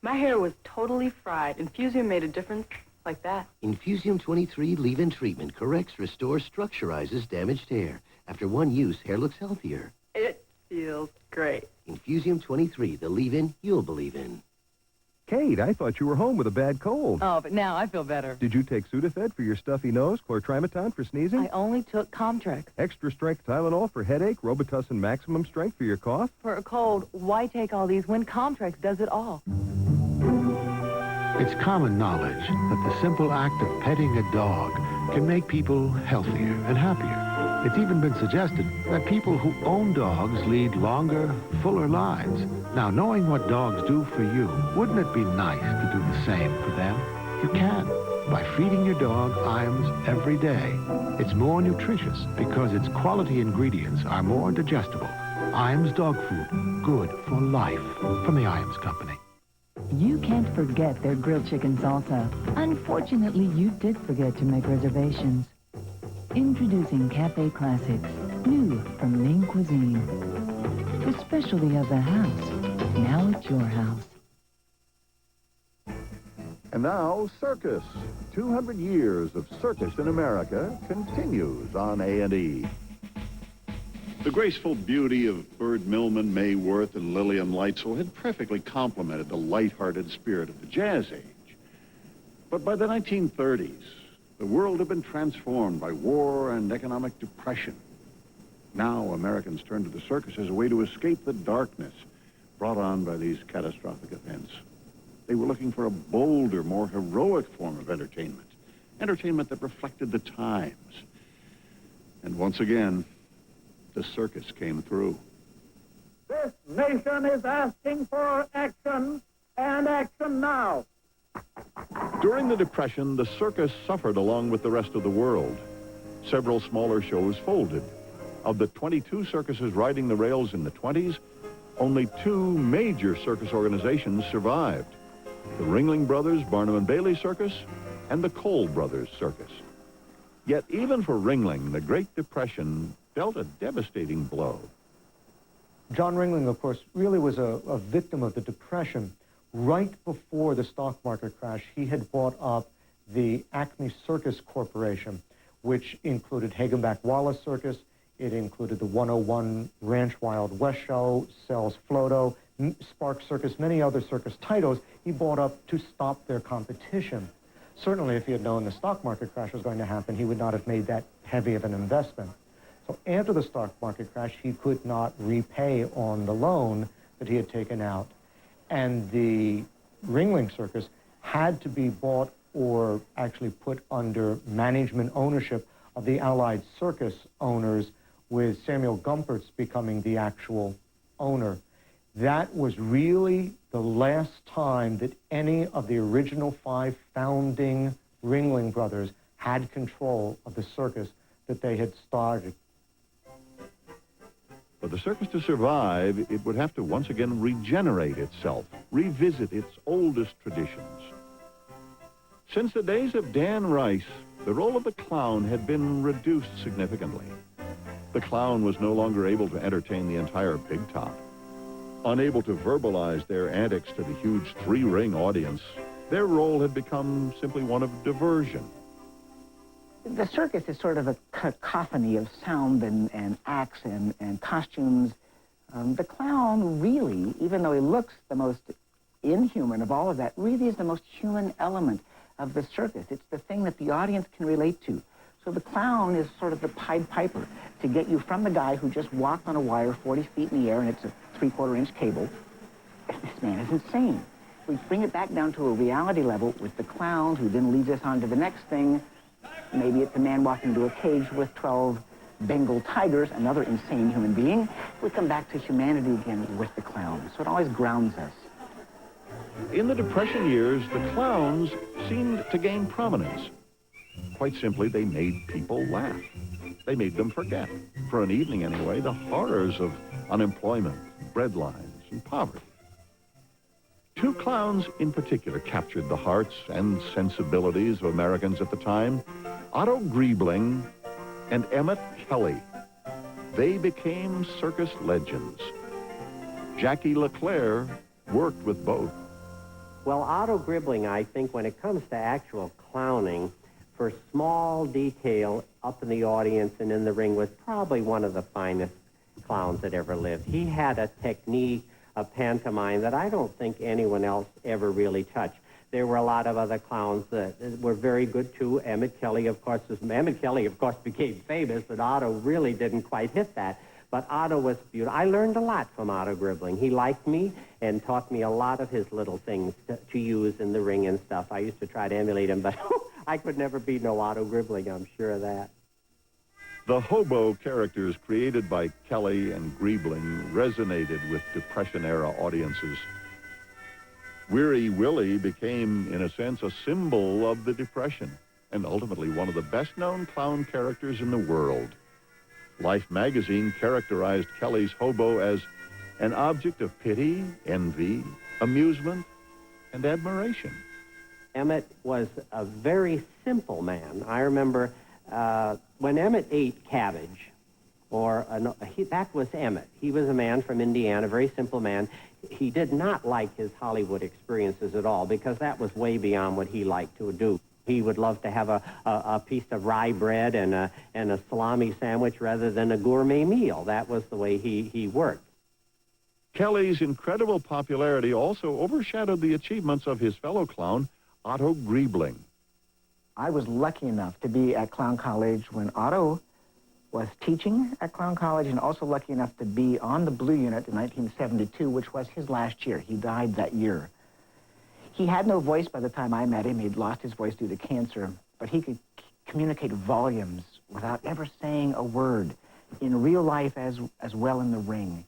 Speaker 24: My hair was totally fried. Infusium made a difference. Like that.
Speaker 25: Infusium 23 leave-in treatment corrects, restores, structurizes damaged hair. After one use, hair looks healthier.
Speaker 24: It feels great.
Speaker 25: Infusium 23, the leave-in you'll believe in.
Speaker 26: Kate, I thought you were home with a bad cold.
Speaker 24: Oh, but now I feel better.
Speaker 26: Did you take Sudafed for your stuffy nose, chlortrimeton for sneezing?
Speaker 24: I only took Comtrex.
Speaker 26: Extra strength Tylenol for headache, Robitussin maximum strength for your cough?
Speaker 24: For a cold, why take all these when Comtrex does it all?
Speaker 27: It's common knowledge that the simple act of petting a dog can make people healthier and happier. It's even been suggested that people who own dogs lead longer, fuller lives. Now, knowing what dogs do for you, wouldn't it be nice to do the same for them? You can, by feeding your dog Iams every day. It's more nutritious because its quality ingredients are more digestible. Iams dog food, good for life, from the Iams Company.
Speaker 23: You can't forget their grilled chicken salsa. Unfortunately, you did forget to make reservations. Introducing Cafe Classics, new from Ling Cuisine. The specialty of the house. Now it's your house.
Speaker 1: And now, Circus. 200 years of circus in America continues on A&E. The graceful beauty of Bird Millman, Mae Worth, and Lillian Lightsoe had perfectly complemented the light-hearted spirit of the Jazz Age. But by the 1930s, the world had been transformed by war and economic depression. Now, Americans turned to the circus as a way to escape the darkness brought on by these catastrophic events. They were looking for a bolder, more heroic form of entertainment. Entertainment that reflected the times. And once again, the circus came through.
Speaker 2: This nation is asking for action, and action now.
Speaker 1: During the Depression, the circus suffered along with the rest of the world. Several smaller shows folded. Of the 22 circuses riding the rails in the 20s, only 2 major circus organizations survived. The Ringling Brothers, Barnum and Bailey Circus, and the Cole Brothers Circus. Yet even for Ringling, the Great Depression dealt a devastating blow.
Speaker 7: John Ringling, of course, really was a victim of the Depression. Right before the stock market crash, he had bought up the Acme Circus Corporation, which included Hagenbeck Wallace Circus. It included the 101 Ranch Wild West Show, Sells Floto, Spark Circus, many other circus titles he bought up to stop their competition. Certainly, if he had known the stock market crash was going to happen, he would not have made that heavy of an investment. So after the stock market crash, he could not repay on the loan that he had taken out. And the Ringling Circus had to be bought or actually put under management ownership of the Allied Circus owners, with Samuel Gumpertz becoming the actual owner. That was really the last time that any of the original 5 founding Ringling Brothers had control of the circus that they had started.
Speaker 1: For the circus to survive, it would have to once again regenerate itself, revisit its oldest traditions. Since the days of Dan Rice, the role of the clown had been reduced significantly. The clown was no longer able to entertain the entire big top. Unable to verbalize their antics to the huge 3-ring audience, their role had become simply one of diversion.
Speaker 5: The circus is sort of a cacophony of sound and acts and costumes. The clown really, even though he looks the most inhuman of all of that, really is the most human element of the circus. It's the thing that the audience can relate to. So the clown is sort of the Pied Piper to get you from the guy who just walked on a wire 40 feet in the air and it's a 3/4-inch cable. This man is insane. We bring it back down to a reality level with the clown who then leads us on to the next thing. Maybe it's a man walking into a cage with 12 Bengal tigers, another insane human being. We come back to humanity again with the clown. So it always grounds us.
Speaker 1: In the Depression years, the clowns seemed to gain prominence. Quite simply, they made people laugh. They made them forget, for an evening anyway, the horrors of unemployment, breadlines, and poverty. 2 clowns in particular captured the hearts and sensibilities of Americans at the time: Otto Griebling and Emmett Kelly. They became circus legends. Jackie LeClaire worked with both.
Speaker 6: Well, Otto Griebling, I think, when it comes to actual clowning, for small detail up in the audience and in the ring, was probably one of the finest clowns that ever lived. He had a technique of pantomime that I don't think anyone else ever really touched. There were a lot of other clowns that were very good too. Emmett Kelly, of course, became famous, but Otto really didn't quite hit that. But Otto was beautiful. I learned a lot from Otto Griebling. He liked me and taught me a lot of his little things to use in the ring and stuff. I used to try to emulate him, but I could never be no Otto Griebling, I'm sure of that.
Speaker 1: The hobo characters created by Kelly and Griebling resonated with Depression-era audiences. Weary Willie became, in a sense, a symbol of the Depression, and ultimately one of the best-known clown characters in the world. Life magazine characterized Kelly's hobo as an object of pity, envy, amusement, and admiration.
Speaker 6: Emmett was a very simple man. I remember when Emmett ate cabbage, that was Emmett. He was a man from Indiana, a very simple man. He did not like his Hollywood experiences at all because that was way beyond what he liked to do. He would love to have a piece of rye bread and a salami sandwich rather than a gourmet meal. That was the way he worked.
Speaker 1: Kelly's incredible popularity also overshadowed the achievements of his fellow clown, Otto Griebling.
Speaker 5: I was lucky enough to be at Clown College when Otto was teaching at Clown College, and also lucky enough to be on the Blue Unit in 1972, which was his last year. He died that year. He had no voice by the time I met him. He'd lost his voice due to cancer, but he could communicate volumes without ever saying a word, in real life as well in the ring.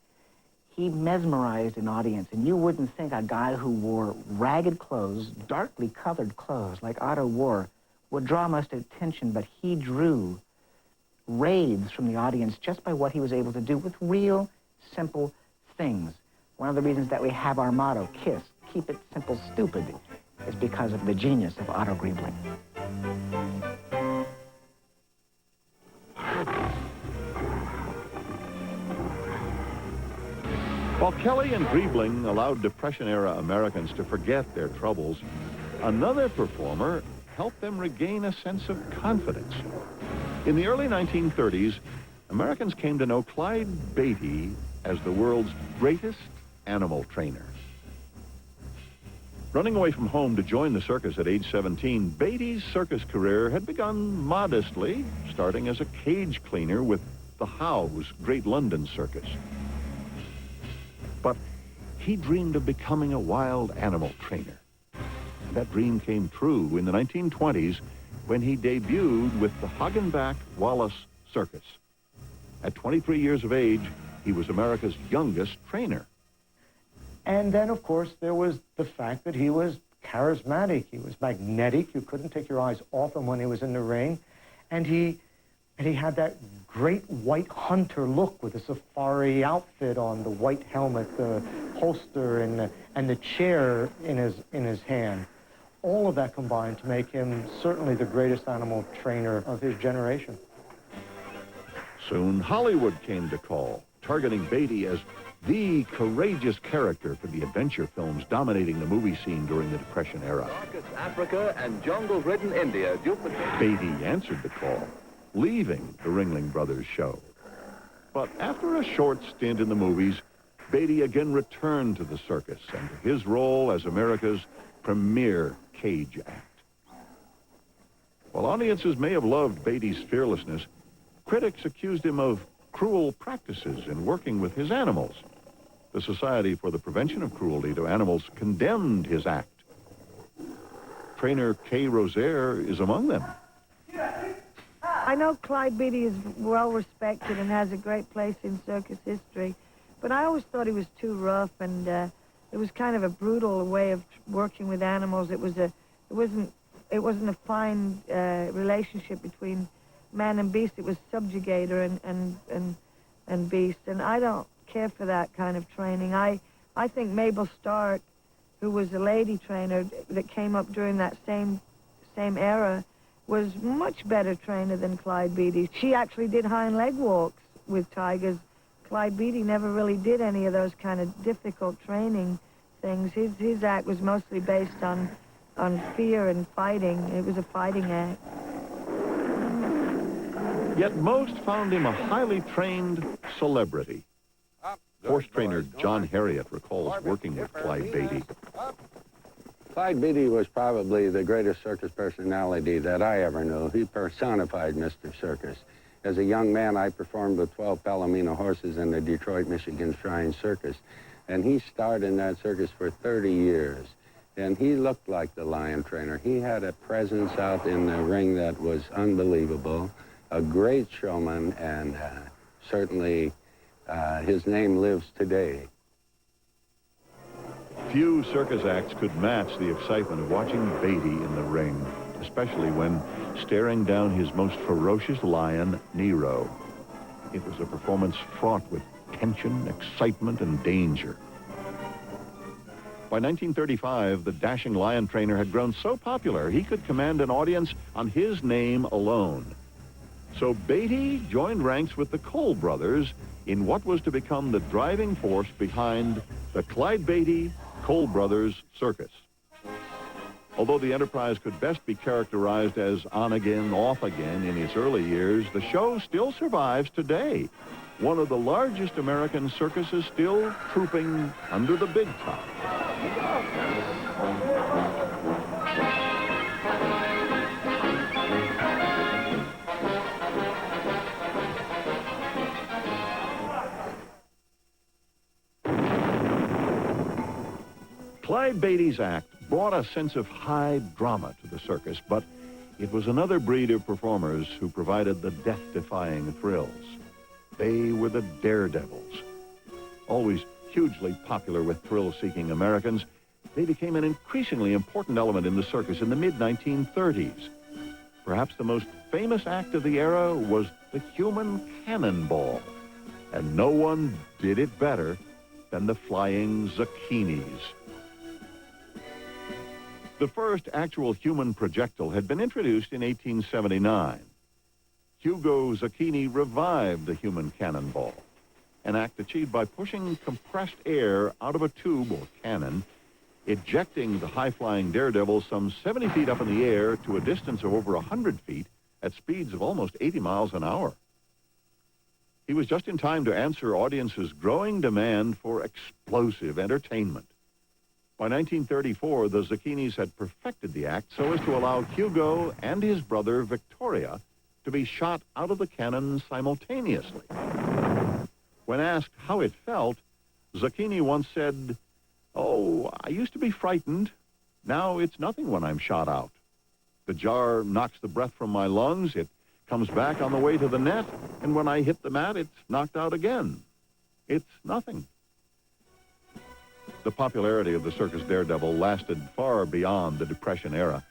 Speaker 5: He mesmerized an audience, and you wouldn't think a guy who wore ragged clothes, darkly colored clothes like Otto wore, would draw much attention, but he drew raves from the audience just by what he was able to do with real, simple things. One of the reasons that we have our motto, KISS, keep it simple, stupid, is because of the genius of Otto Griebling.
Speaker 1: While Kelly and Griebling allowed Depression-era Americans to forget their troubles, another performer helped them regain a sense of confidence. In the early 1930s, Americans came to know Clyde Beatty as the world's greatest animal trainer. Running away from home to join the circus at age 17, Beatty's circus career had begun modestly, starting as a cage cleaner with the Howe's Great London Circus. But he dreamed of becoming a wild animal trainer. That dream came true in the 1920s when he debuted with the Hagenbeck Wallace Circus. At 23 years of age, he was America's youngest trainer.
Speaker 7: And then, of course, there was the fact that he was charismatic. He was magnetic. You couldn't take your eyes off him when he was in the ring. And he had that great white hunter look with the safari outfit on, the white helmet, the holster, and the chair in his hand. All of that combined to make him certainly the greatest animal trainer of his generation.
Speaker 1: Soon, Hollywood came to call, targeting Beatty as the courageous character for the adventure films dominating the movie scene during the Depression era.
Speaker 8: Circus Africa and jungle-ridden India duplicated.
Speaker 1: Beatty answered the call, leaving the Ringling Brothers show. But after a short stint in the movies, Beatty again returned to the circus and to his role as America's premier cage act. While audiences may have loved Beatty's fearlessness, critics accused him of cruel practices in working with his animals. The Society for the Prevention of Cruelty to Animals condemned his act. Trainer Kay Rosaire is among them.
Speaker 9: I know Clyde Beatty is well respected and has a great place in circus history, but I always thought he was too rough, and it was kind of a brutal way of working with animals. It wasn't a fine relationship between man and beast. It was subjugator and beast, and I don't care for that kind of training. I think Mabel Stark, who was a lady trainer that came up during that same era, was much better trainer than Clyde Beatty. She actually did hind leg walks with tigers. Clyde Beatty never really did any of those kind of difficult training things. His act was mostly based on fear and fighting. It was a fighting act.
Speaker 1: Yet most found him a highly trained celebrity. Horse trainer John Harriet recalls working with Clyde Beatty.
Speaker 10: Clyde Beatty was probably the greatest circus personality that I ever knew. He personified Mr. Circus. As a young man, I performed with 12 Palomino horses in the Detroit, Michigan Shrine Circus. And he starred in that circus for 30 years. And he looked like the lion trainer. He had a presence out in the ring that was unbelievable. A great showman, and certainly his name lives today.
Speaker 1: Few circus acts could match the excitement of watching Beatty in the ring, especially when staring down his most ferocious lion, Nero. It was a performance fraught with tension, excitement, and danger. By 1935, the dashing lion trainer had grown so popular he could command an audience on his name alone. So Beatty joined ranks with the Cole brothers in what was to become the driving force behind the Clyde Beatty Cole Brothers Circus. Although the enterprise could best be characterized as on again, off again in its early years, the show still survives today. One of the largest American circuses still trooping under the big top. Clyde Beatty's act brought a sense of high drama to the circus, but it was another breed of performers who provided the death-defying thrills. They were the daredevils. Always hugely popular with thrill-seeking Americans, they became an increasingly important element in the circus in the mid-1930s. Perhaps the most famous act of the era was the human cannonball, and no one did it better than the flying zucchinis. The first actual human projectile had been introduced in 1879. Hugo Zucchini revived the human cannonball, an act achieved by pushing compressed air out of a tube or cannon, ejecting the high-flying daredevil some 70 feet up in the air to a distance of over 100 feet at speeds of almost 80 miles an hour. He was just in time to answer audiences' growing demand for explosive entertainment. By 1934, the Zucchinis had perfected the act so as to allow Hugo and his brother, Victoria, to be shot out of the cannon simultaneously. When asked how it felt, Zucchini once said, "Oh, I used to be frightened. Now it's nothing when I'm shot out. The jar knocks the breath from my lungs, it comes back on the way to the net, and when I hit the mat, it's knocked out again. It's nothing." The popularity of the circus daredevil lasted far beyond the Depression era.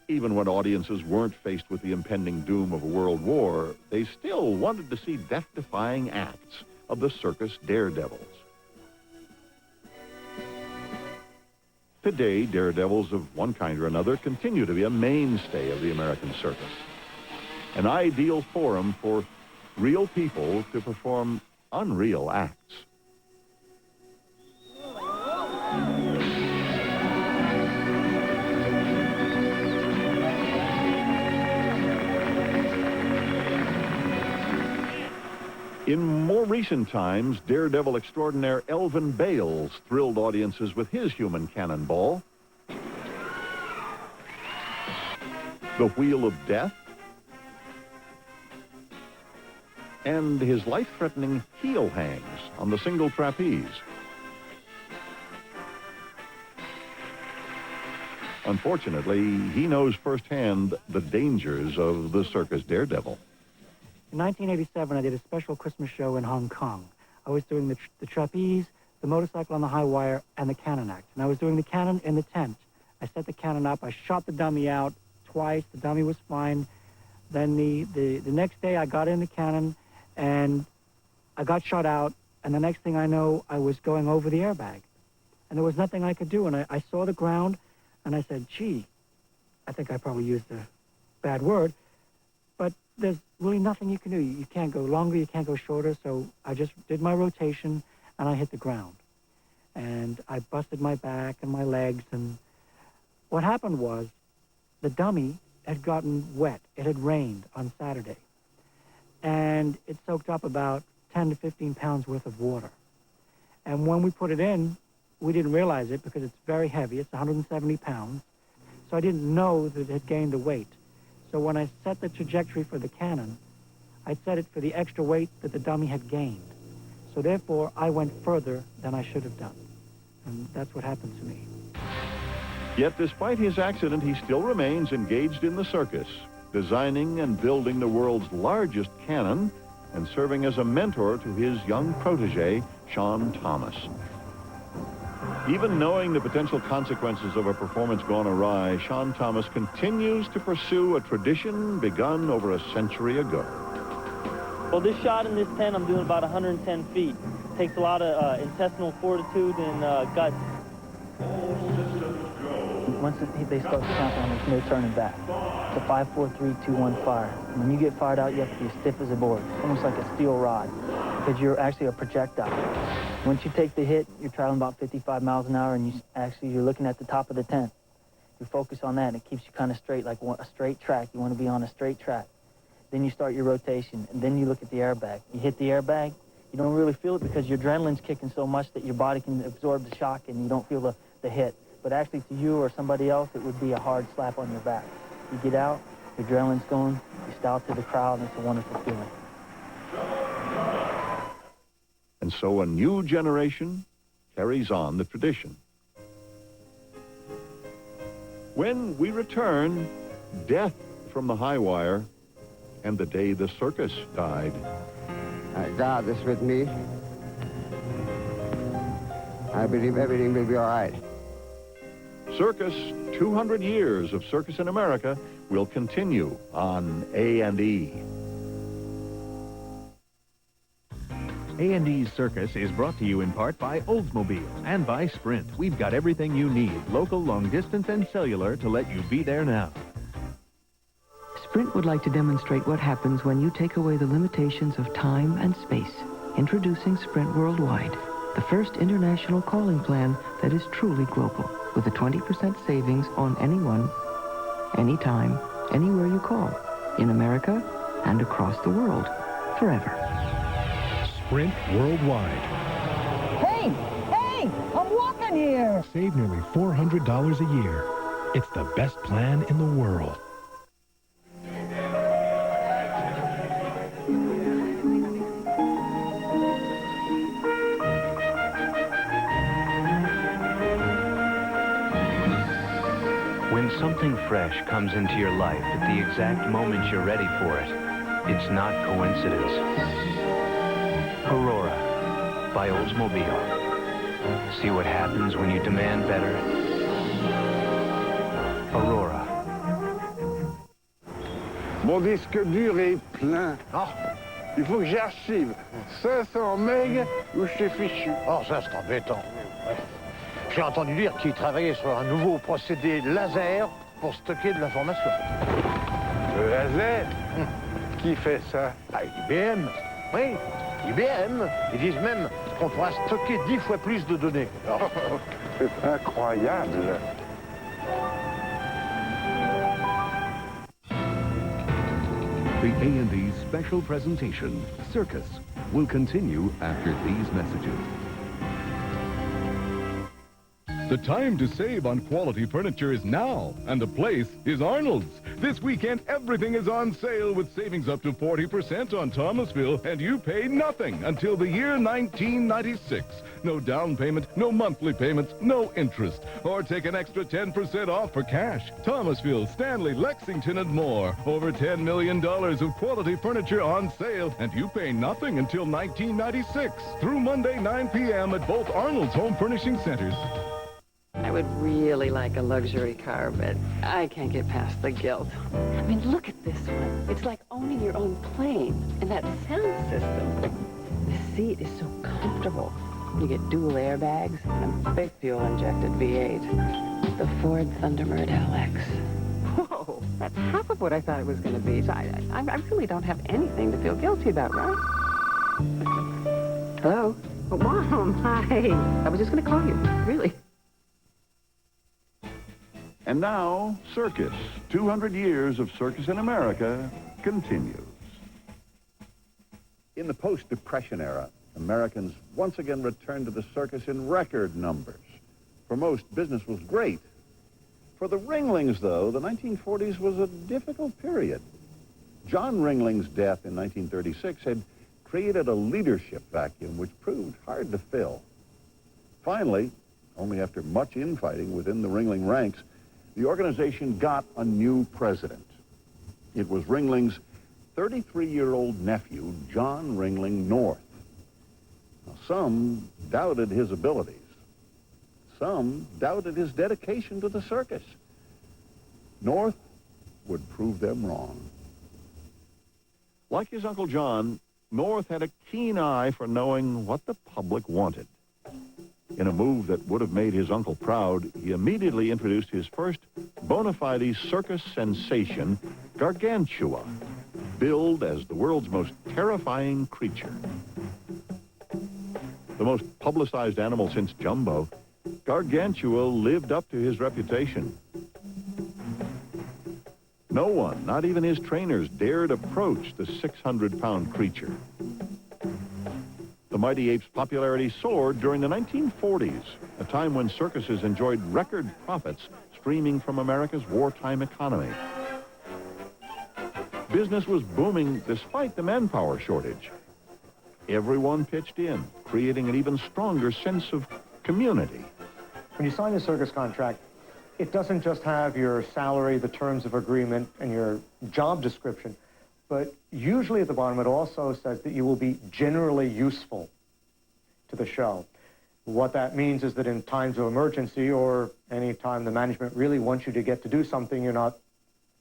Speaker 1: Even when audiences weren't faced with the impending doom of a world war, they still wanted to see death-defying acts of the circus daredevils. Today, daredevils of one kind or another continue to be a mainstay of the American circus, an ideal forum for real people to perform unreal acts. In more recent times, daredevil extraordinaire Elvin Bales thrilled audiences with his human cannonball. The Wheel of Death, and his life-threatening heel hangs on the single trapeze. Unfortunately, he knows firsthand the dangers of the circus daredevil.
Speaker 11: In 1987, I did a special Christmas show in Hong Kong. I was doing the trapeze, the motorcycle on the high wire, and the cannon act. And I was doing the cannon in the tent. I set the cannon up. I shot the dummy out twice. The dummy was fine. Then the next day, I got in the cannon, and I got shot out. And the next thing I know, I was going over the airbag. And there was nothing I could do. And I saw the ground, and I said, gee, I think I probably used a bad word. But there's really nothing you can do. You can't go longer, you can't go shorter, so I just did my rotation, and I hit the ground. And I busted my back and my legs, and what happened was the dummy had gotten wet. It had rained on Saturday, and it soaked up about 10 to 15 pounds worth of water. And when we put it in, we didn't realize it because it's very heavy. It's 170 pounds, so I didn't know that it had gained the weight. So when I set the trajectory for the cannon, I set it for the extra weight that the dummy had gained. So therefore, I went further than I should have done. And that's what happened to me.
Speaker 1: Yet despite his accident, he still remains engaged in the circus, designing and building the world's largest cannon and serving as a mentor to his young protege, Sean Thomas. Even knowing the potential consequences of a performance gone awry, Sean Thomas continues to pursue a tradition begun over a century ago.
Speaker 13: Well, this shot in this tent, I'm doing about 110 feet. It takes a lot of intestinal fortitude and guts.
Speaker 11: Once they start the countdown, there's no turning back. It's a 5, 4, 3, 2, 1 fire. And when you get fired out, you have to be stiff as a board, almost like a steel rod, because you're actually a projectile. Once you take the hit, you're traveling about 55 miles an hour, and you're looking at the top of the tent. You focus on that, and it keeps you kind of straight, like a straight track. You want to be on a straight track. Then you start your rotation, and then you look at the airbag. You hit the airbag, you don't really feel it because your adrenaline's kicking so much that your body can absorb the shock, and you don't feel the hit. But actually, to you or somebody else, it would be a hard slap on your back. You get out, your adrenaline's going, you shout to the crowd, and it's a wonderful feeling.
Speaker 1: And so a new generation carries on the tradition. When we return, death from the high wire and the day the circus died.
Speaker 3: God is with me. I believe everything will be all right.
Speaker 1: Circus, 200 years of circus in America, will continue on A&E.
Speaker 12: A&E's Circus is brought to you in part by Oldsmobile and by Sprint. We've got everything you need, local, long distance, and cellular to let you be there now.
Speaker 14: Sprint would like to demonstrate what happens when you take away the limitations of time and space. Introducing Sprint Worldwide, the first international calling plan that is truly global, with a 20% savings on anyone, anytime, anywhere you call, in America and across the world, forever.
Speaker 16: Sprint Worldwide.
Speaker 17: Hey, I'm walking here.
Speaker 16: Save nearly $400 a year. It's the best plan in the world.
Speaker 12: When something fresh comes into your life at the exact moment you're ready for it, it's not coincidence. Aurora by Oldsmobile. See what happens when you demand better? Aurora.
Speaker 19: Mon disque dur est plein. Il faut que j'archive 500 MB ou je suis fichu.
Speaker 20: Oh, ça, c'est embêtant. J'ai entendu dire qu'il travaillait sur un nouveau procédé laser pour stocker de l'information.
Speaker 19: Le laser? Qui fait ça?
Speaker 20: IBM. Oui, IBM. Ils disent même qu'on pourra stocker 10 fois plus de données.
Speaker 19: C'est incroyable.
Speaker 21: The A&E special presentation, Circus, will continue after these messages.
Speaker 28: The time to save on quality furniture is now, and the place is Arnold's. This weekend, everything is on sale with savings up to 40% on Thomasville, and you pay nothing until the year 1996. No down payment, no monthly payments, no interest. Or take an extra 10% off for cash. Thomasville, Stanley, Lexington, and more. Over $10 million of quality furniture on sale, and you pay nothing until 1996. Through Monday, 9 p.m. at both Arnold's home furnishing centers.
Speaker 24: I would really like a luxury car, but I can't get past the guilt. I mean, look at this one. It's like owning your own plane. And that sound system. The seat is so comfortable. You get dual airbags and a big fuel-injected V8. The Ford Thunderbird LX. Whoa, that's half of what I thought it was going to be. So I really don't have anything to feel guilty about, right? Hello? Oh, Mom, hi. I was just going to call you, really.
Speaker 1: And now, Circus, 200 years of circus in America, continues. In the post-Depression era, Americans once again returned to the circus in record numbers. For most, business was great. For the Ringlings, though, the 1940s was a difficult period. John Ringling's death in 1936 had created a leadership vacuum which proved hard to fill. Finally, only after much infighting within the Ringling ranks, the organization got a new president. It was Ringling's 33-year-old nephew, John Ringling North. Now, some doubted his abilities. Some doubted his dedication to the circus. North would prove them wrong. Like his Uncle John, North had a keen eye for knowing what the public wanted. In a move that would have made his uncle proud, he immediately introduced his first bona fide circus sensation, Gargantua, billed as the world's most terrifying creature. The most publicized animal since Jumbo, Gargantua lived up to his reputation. No one, not even his trainers, dared approach the 600-pound creature. The Mighty Ape's popularity soared during the 1940s, a time when circuses enjoyed record profits streaming from America's wartime economy. Business was booming despite the manpower shortage. Everyone pitched in, creating an even stronger sense of community.
Speaker 7: When you sign a circus contract, it doesn't just have your salary, the terms of agreement, and your job description, but usually at the bottom it also says that you will be generally useful to the show. What that means is that in times of emergency or any time the management really wants you to get to do something you're not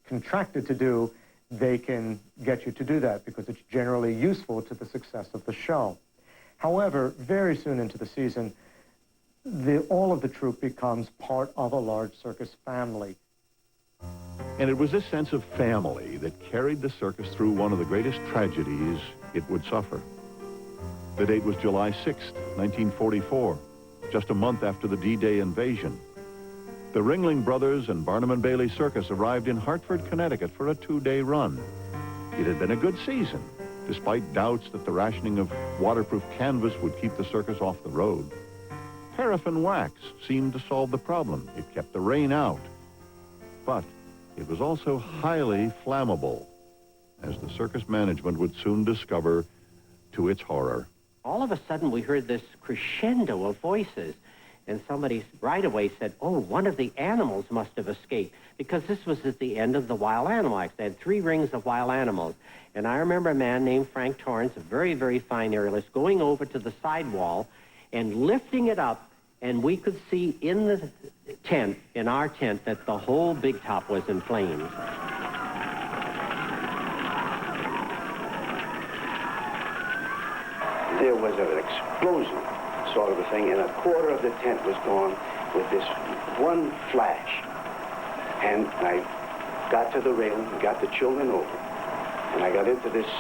Speaker 7: contracted to do, they can get you to do that because it's generally useful to the success of the show. However, very soon into the season, all of the troupe becomes part of a large circus family.
Speaker 1: And it was this sense of family that carried the circus through one of the greatest tragedies it would suffer. The date was July 6th, 1944, just a month after the D-Day invasion. The Ringling Brothers and Barnum and Bailey Circus arrived in Hartford, Connecticut for a 2-day run. It had been a good season, despite doubts that the rationing of waterproof canvas would keep the circus off the road. Paraffin wax seemed to solve the problem. It kept the rain out. But it was also highly flammable, as the circus management would soon discover to its horror.
Speaker 6: All of a sudden, we heard this crescendo of voices, and somebody right away said, oh, one of the animals must have escaped, because this was at the end of the Wild Animal Act. They had 3 rings of wild animals. And I remember a man named Frank Torrance, a very, very fine aerialist, going over to the sidewall and lifting it up, and we could see in the tent, in our tent, that the whole big top was in flames.
Speaker 4: There was an explosion sort of a thing, and a quarter of the tent was gone with this one flash. And I got to the railing and got the children over, and I got into this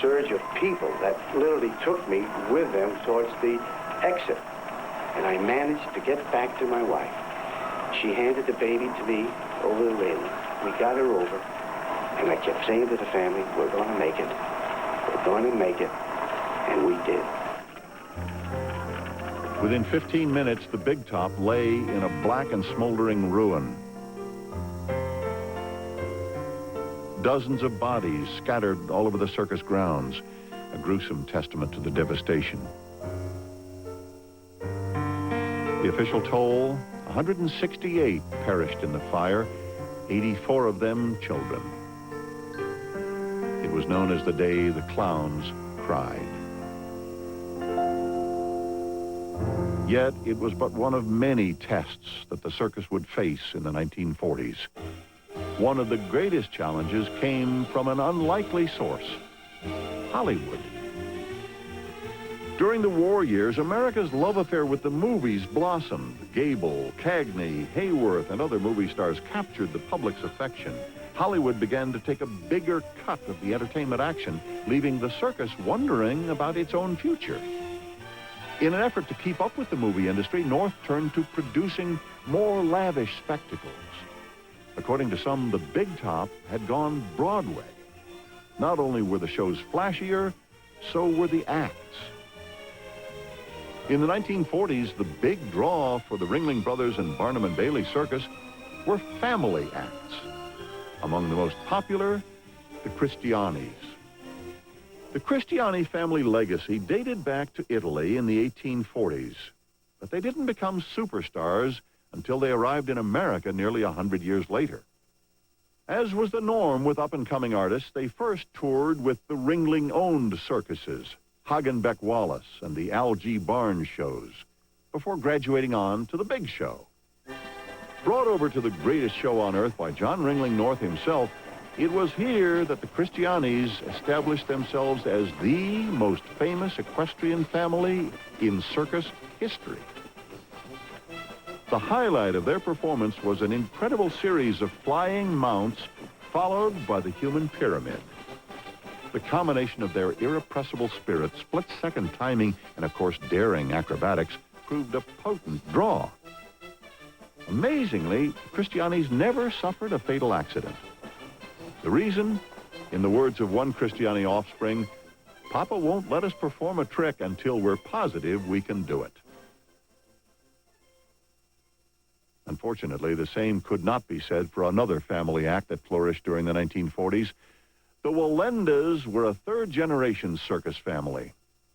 Speaker 4: surge of people that literally took me with them towards the exit. And I managed to get back to my wife. She handed the baby to me over the railing. We got her over, and I kept saying to the family, we're going to make it. We're going to make it. And we did.
Speaker 1: Within 15 minutes, the big top lay in a black and smoldering ruin. Dozens of bodies scattered all over the circus grounds, a gruesome testament to the devastation. The official toll, 168 perished in the fire, 84 of them children. It was known as the day the clowns cried. Yet it was but one of many tests that the circus would face in the 1940s. One of the greatest challenges came from an unlikely source, Hollywood. During the war years, America's love affair with the movies blossomed. Gable, Cagney, Hayworth, and other movie stars captured the public's affection. Hollywood began to take a bigger cut of the entertainment action, leaving the circus wondering about its own future. In an effort to keep up with the movie industry, North turned to producing more lavish spectacles. According to some, the big top had gone Broadway. Not only were the shows flashier, so were the acts. In the 1940s, the big draw for the Ringling Brothers and Barnum and Bailey Circus were family acts. Among the most popular, the Cristianis. The Cristiani family legacy dated back to Italy in the 1840s, but they didn't become superstars until they arrived in America nearly 100 years later. As was the norm with up-and-coming artists, they first toured with the Ringling-owned circuses, Hagenbeck Wallace and the Al G. Barnes shows, before graduating on to the big show. Brought over to the greatest show on earth by John Ringling North himself, it was here that the Cristianis established themselves as the most famous equestrian family in circus history. The highlight of their performance was an incredible series of flying mounts followed by the human pyramid. The combination of their irrepressible spirit, split-second timing, and of course daring acrobatics proved a potent draw. Amazingly, Christiani's never suffered a fatal accident. The reason? In the words of one Christiani offspring, Papa won't let us perform a trick until we're positive we can do it. Unfortunately, the same could not be said for another family act that flourished during the 1940s. The Wallendas were a third-generation circus family.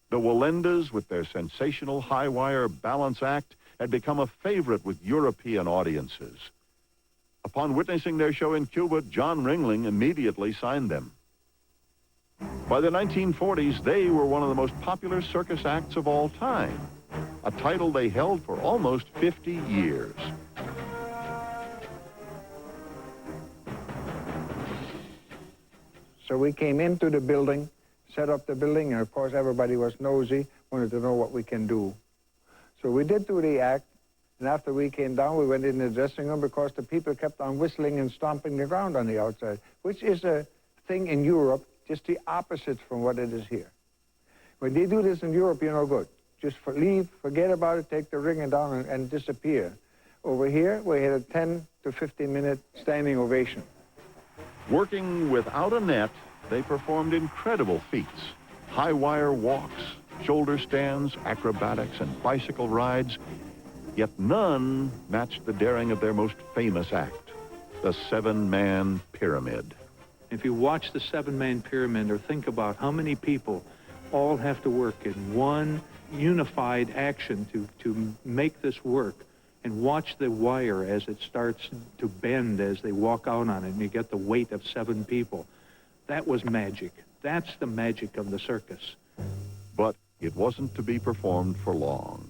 Speaker 1: The Wallendas, with their sensational high-wire balance act, had become a favorite with European audiences. Upon witnessing their show in Cuba, John Ringling immediately signed them. By the 1940s, they were one of the most popular circus acts of all time, a title they held for almost 50 years.
Speaker 2: So we came into the building, set up the building, and of course everybody was nosy, wanted to know what we can do. So we did do the act, and after we came down, we went in the dressing room because the people kept on whistling and stomping the ground on the outside, which is a thing in Europe, just the opposite from what it is here. When they do this in Europe, you're no good. Just leave, forget about it, take the ringer down and disappear. Over here, we had a 10 to 15-minute standing ovation.
Speaker 1: Working without a net, they performed incredible feats. High-wire walks, shoulder stands, acrobatics, and bicycle rides. Yet none matched the daring of their most famous act, the seven-man pyramid.
Speaker 15: If you watch the seven-man pyramid or think about how many people all have to work in one unified action to make this work, and watch the wire as it starts to bend as they walk out on it, and you get the weight of 7 people. That was magic. That's the magic of the circus.
Speaker 1: But it wasn't to be performed for long.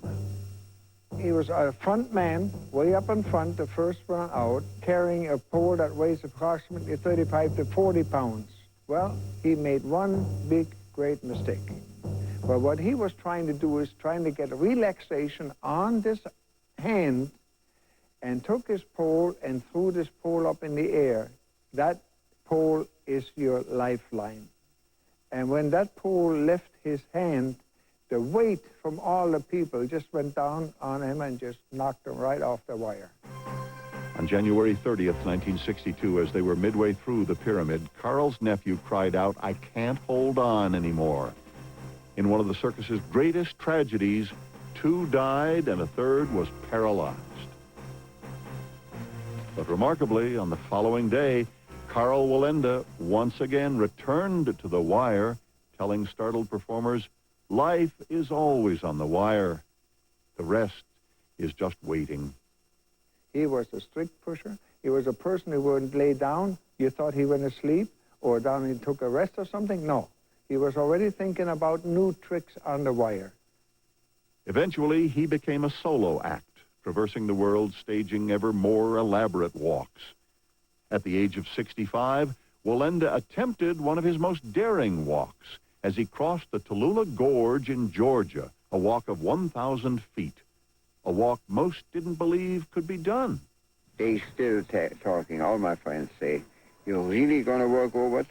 Speaker 2: He was a front man, way up in front, the first one out, carrying a pole that weighs approximately 35 to 40 pounds. Well, he made one big, great mistake. But what he was trying to do is trying to get relaxation on this hand and took his pole and threw this pole up in the air. That pole is your lifeline. And when that pole left his hand, the weight from all the people just went down on him and just knocked him right off the wire.
Speaker 1: On January 30th, 1962, as they were midway through the pyramid, Carl's nephew cried out, "I can't hold on anymore." In one of the circus's greatest tragedies, 2 died and a third was paralyzed. But remarkably, on the following day, Carl Wallenda once again returned to the wire, telling startled performers, "Life is always on the wire. The rest is just waiting."
Speaker 2: He was a strict pusher. He was a person who wouldn't lay down. You thought he went to sleep or down and took a rest or something? No. He was already thinking about new tricks on the wire.
Speaker 1: Eventually, he became a solo act, traversing the world, staging ever more elaborate walks. At the age of 65, Wallenda attempted one of his most daring walks as he crossed the Tallulah Gorge in Georgia, a walk of 1,000 feet, a walk most didn't believe could be done.
Speaker 3: They still talking. All my friends say, "You're really going to work over it?"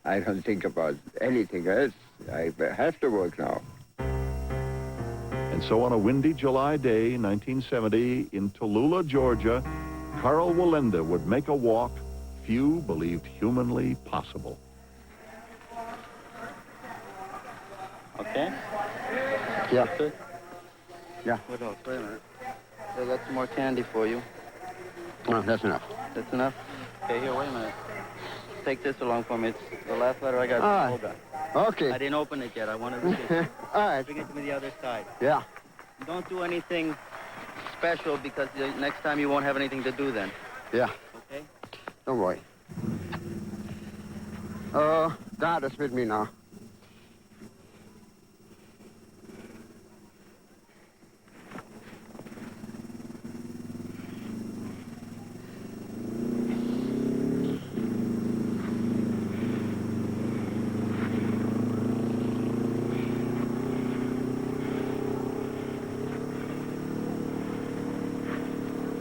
Speaker 3: I don't think about anything else. I have to work now.
Speaker 1: And so on a windy July day, 1970, in Tallulah, Georgia, Carl Wallenda would make a walk few believed humanly possible.
Speaker 18: Okay?
Speaker 3: Yeah.
Speaker 18: Good?
Speaker 3: Yeah.
Speaker 18: What else? Wait a minute. I got some more candy for you.
Speaker 3: Oh, that's enough.
Speaker 18: That's enough? Okay, here, wait a minute. Take this along for me. It's the last letter I got.
Speaker 3: Ah,
Speaker 18: Hold on.
Speaker 3: okay.
Speaker 18: I didn't open it yet. I wanted to read it.
Speaker 3: All right.
Speaker 18: Bring it to me the other side.
Speaker 3: Yeah.
Speaker 18: Don't do anything special because the next time you won't have anything to do then.
Speaker 3: Yeah.
Speaker 18: Okay?
Speaker 3: Don't worry. God is with me now.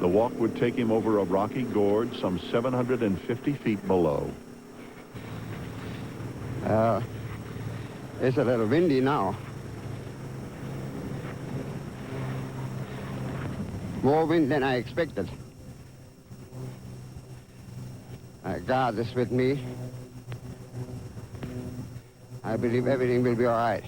Speaker 1: The walk would take him over a rocky gorge some 750 feet below.
Speaker 3: It's a little windy now. More wind than I expected. God is with me. I believe everything will be all right.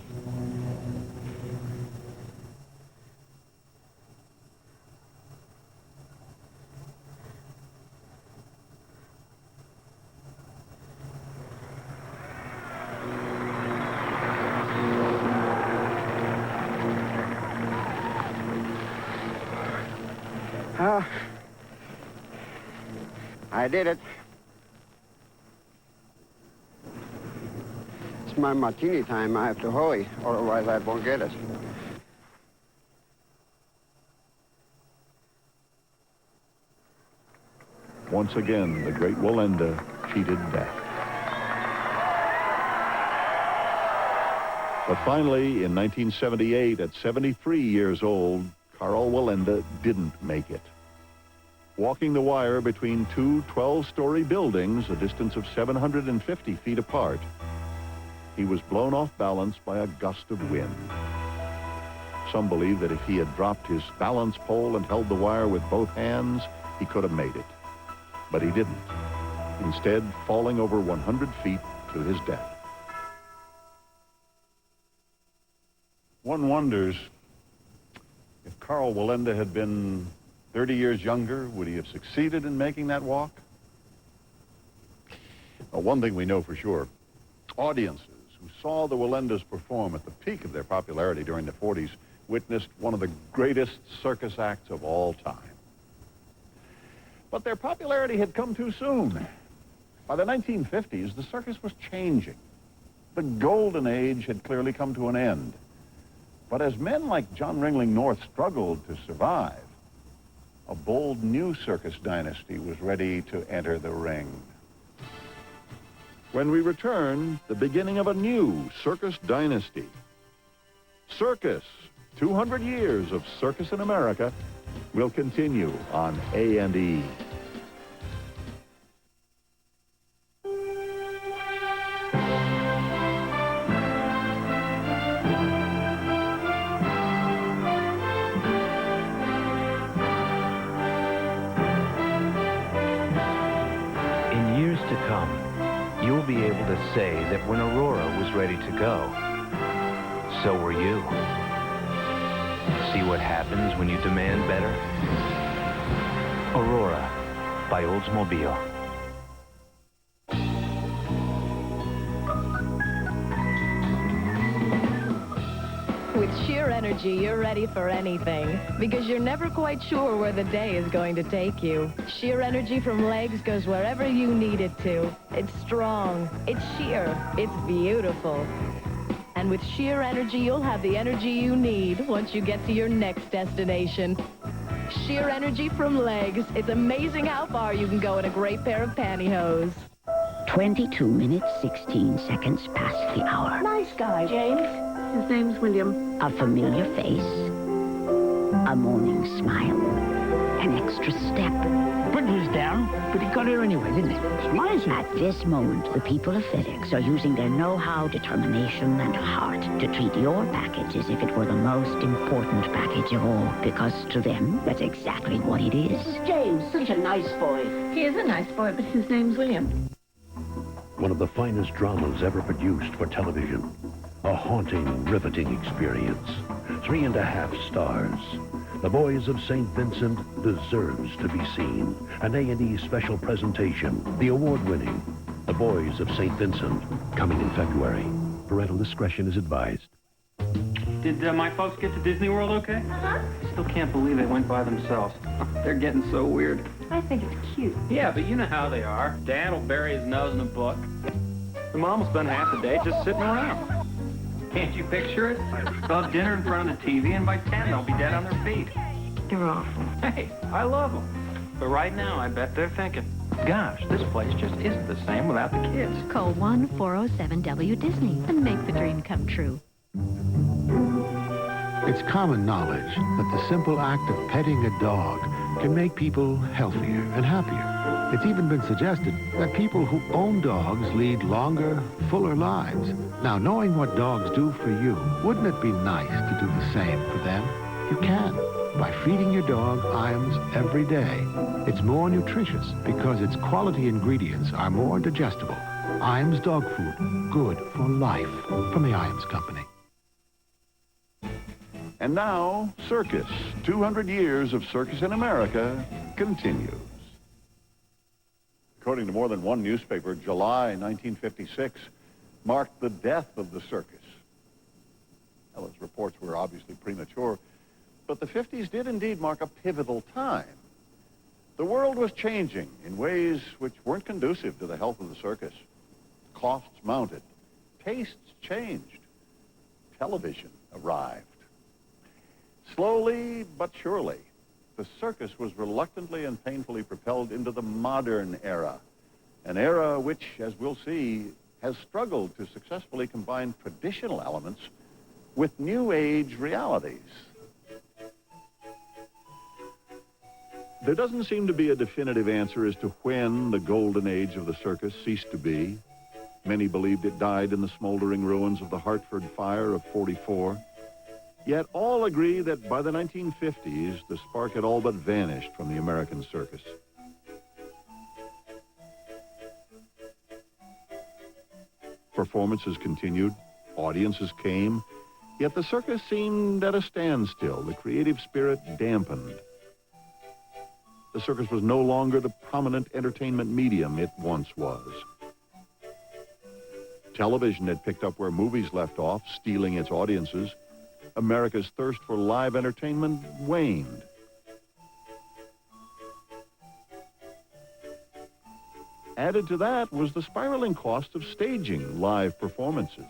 Speaker 3: I did it. It's my martini time. I have to hurry, otherwise I won't get it.
Speaker 1: Once again, the great Wallenda cheated death. But finally, in 1978, at 73 years old, Karl Wallenda didn't make it. Walking the wire between two 12-story buildings, a distance of 750 feet apart, he was blown off balance by a gust of wind. Some believe that if he had dropped his balance pole and held the wire with both hands, he could have made it. But he didn't, instead falling over 100 feet to his death. One wonders if Karl Wallenda had been 30 years younger, would he have succeeded in making that walk? Well, one thing we know for sure, audiences who saw the Wallendas perform at the peak of their popularity during the 40s witnessed one of the greatest circus acts of all time. But their popularity had come too soon. By the 1950s, the circus was changing. The golden age had clearly come to an end. But as men like John Ringling North struggled to survive, a bold new circus dynasty was ready to enter the ring. When we return, the beginning of a new circus dynasty. Circus, 200 years of circus in America, will continue on A&E.
Speaker 5: You'll be able to say that when Aurora was ready to go, so were you. See what happens when you demand better? Aurora by Oldsmobile.
Speaker 8: With sheer energy, you're ready for anything, because you're never quite sure where the day is going to take you. Sheer energy from Legs goes wherever you need it to. It's strong, it's sheer, it's beautiful. And with sheer energy, you'll have the energy you need once you get to your next destination. Sheer energy from Legs. It's amazing how far you can go in a great pair of pantyhose.
Speaker 9: 22 minutes, 16 seconds past the hour.
Speaker 8: Nice guy, James.
Speaker 9: His name's William. A familiar face, a morning smile, an extra step.
Speaker 20: Foot was down, but he got here anyway, didn't he? It's amazing.
Speaker 9: At this moment, the people of FedEx are using their know-how, determination, and heart to treat your package as if it were the most important package of all, because to them, that's exactly what it is.
Speaker 17: James, such a nice boy.
Speaker 8: He is a nice boy, but his name's William.
Speaker 22: One of the finest dramas ever produced for television. A haunting, riveting experience. 3.5 stars. The Boys of St. Vincent deserves to be seen. An A&E special presentation. The award-winning The Boys of St. Vincent, coming in February. Parental discretion is advised.
Speaker 23: Did my folks get to Disney World okay?
Speaker 8: Uh-huh.
Speaker 23: Still can't believe they went by themselves. They're getting so weird.
Speaker 8: I think it's cute.
Speaker 23: Yeah, but you know how they are. Dad will bury his nose in a book. The mom will spend half the day just sitting around. Can't you picture it? They'll have dinner in front of the TV, and by 10, they'll be dead on their feet.
Speaker 8: You're awful.
Speaker 23: Hey, I love them. But right now, I bet they're thinking, gosh, this place just isn't the same without the kids.
Speaker 25: Call 1-407-WDisney and make the dream come true.
Speaker 26: It's common knowledge that the simple act of petting a dog
Speaker 10: can make people healthier and happier. It's even been suggested that people who own dogs lead longer, fuller lives. Now, knowing what dogs do for you, wouldn't it be nice to do the same for them? You can, by feeding your dog Iams every day. It's more nutritious because its quality ingredients are more digestible. Iams dog food, good for life, from the Iams Company.
Speaker 1: And now, Circus. 200 years of circus in America continues. According to more than one newspaper, July 1956 marked the death of the circus. Well, those reports were obviously premature, but the 50s did indeed mark a pivotal time. The world was changing in ways which weren't conducive to the health of the circus. Costs mounted. Tastes changed. Television arrived. Slowly but surely, the circus was reluctantly and painfully propelled into the modern era, an era which, as we'll see, has struggled to successfully combine traditional elements with new age realities. There doesn't seem to be a definitive answer as to when the golden age of the circus ceased to be. Many believed it died in the smoldering ruins of the Hartford fire of '44. Yet all agree that by the 1950s, the spark had all but vanished from the American circus. Performances continued, audiences came, yet the circus seemed at a standstill, the creative spirit dampened. The circus was no longer the prominent entertainment medium it once was. Television had picked up where movies left off, stealing its audiences. America's thirst for live entertainment waned. Added to that was the spiraling cost of staging live performances.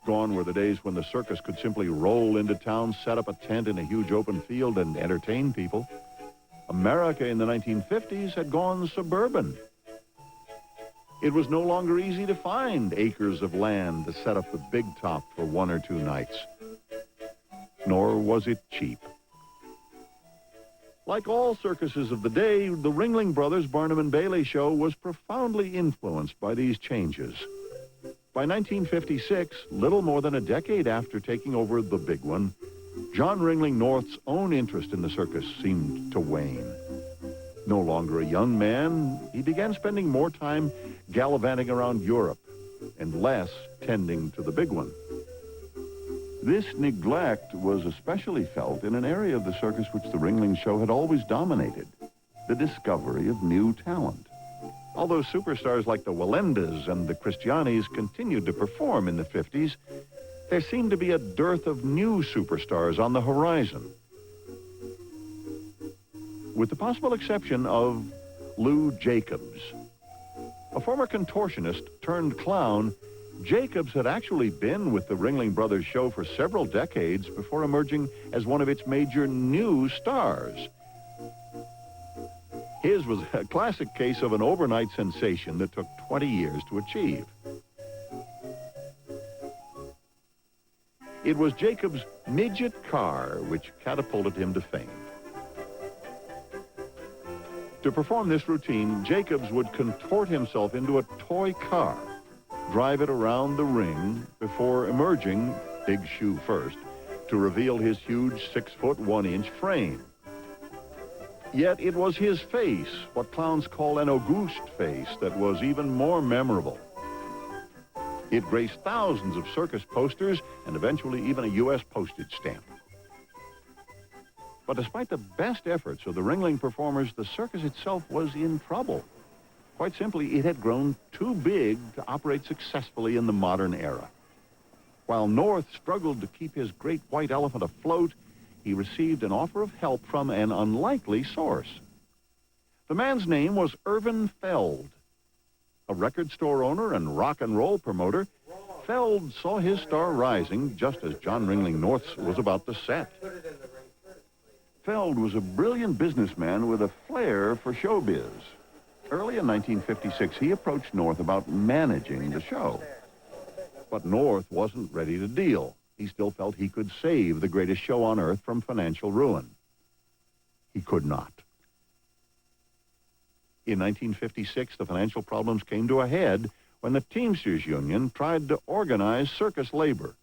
Speaker 1: Gone were the days when the circus could simply roll into town, set up a tent in a huge open field, and entertain people. America in the 1950s had gone suburban. It was no longer easy to find acres of land to set up the big top for 1 or 2 nights. Nor was it cheap. Like all circuses of the day, the Ringling Brothers' Barnum and Bailey show was profoundly influenced by these changes. By 1956, little more than a decade after taking over the big one, John Ringling North's own interest in the circus seemed to wane. No longer a young man, he began spending more time gallivanting around Europe and less tending to the big one. This neglect was especially felt in an area of the circus which the Ringling show had always dominated, the discovery of new talent. Although superstars like the Walendas and the Christianis continued to perform in the 50s, there seemed to be a dearth of new superstars on the horizon. With the possible exception of Lou Jacobs. A former contortionist turned clown, Jacobs had actually been with the Ringling Brothers show for several decades before emerging as one of its major new stars. His was a classic case of an overnight sensation that took 20 years to achieve. It was Jacobs' midget car which catapulted him to fame. To perform this routine, Jacobs would contort himself into a toy car, drive it around the ring before emerging, big shoe first, to reveal his huge 6-foot 1-inch frame. Yet it was his face, what clowns call an Auguste face, that was even more memorable. It graced thousands of circus posters and eventually even a U.S. postage stamp. But despite the best efforts of the Ringling performers, the circus itself was in trouble. Quite simply, it had grown too big to operate successfully in the modern era. While North struggled to keep his great white elephant afloat, he received an offer of help from an unlikely source. The man's name was Irvin Feld. A record store owner and rock and roll promoter, Feld saw his star rising just as John Ringling North's was about to set. Feld was a brilliant businessman with a flair for showbiz. Early in 1956, he approached North about managing the show. But North wasn't ready to deal. He still felt he could save the greatest show on earth from financial ruin. He could not. In 1956, the financial problems came to a head when the Teamsters Union tried to organize circus labor.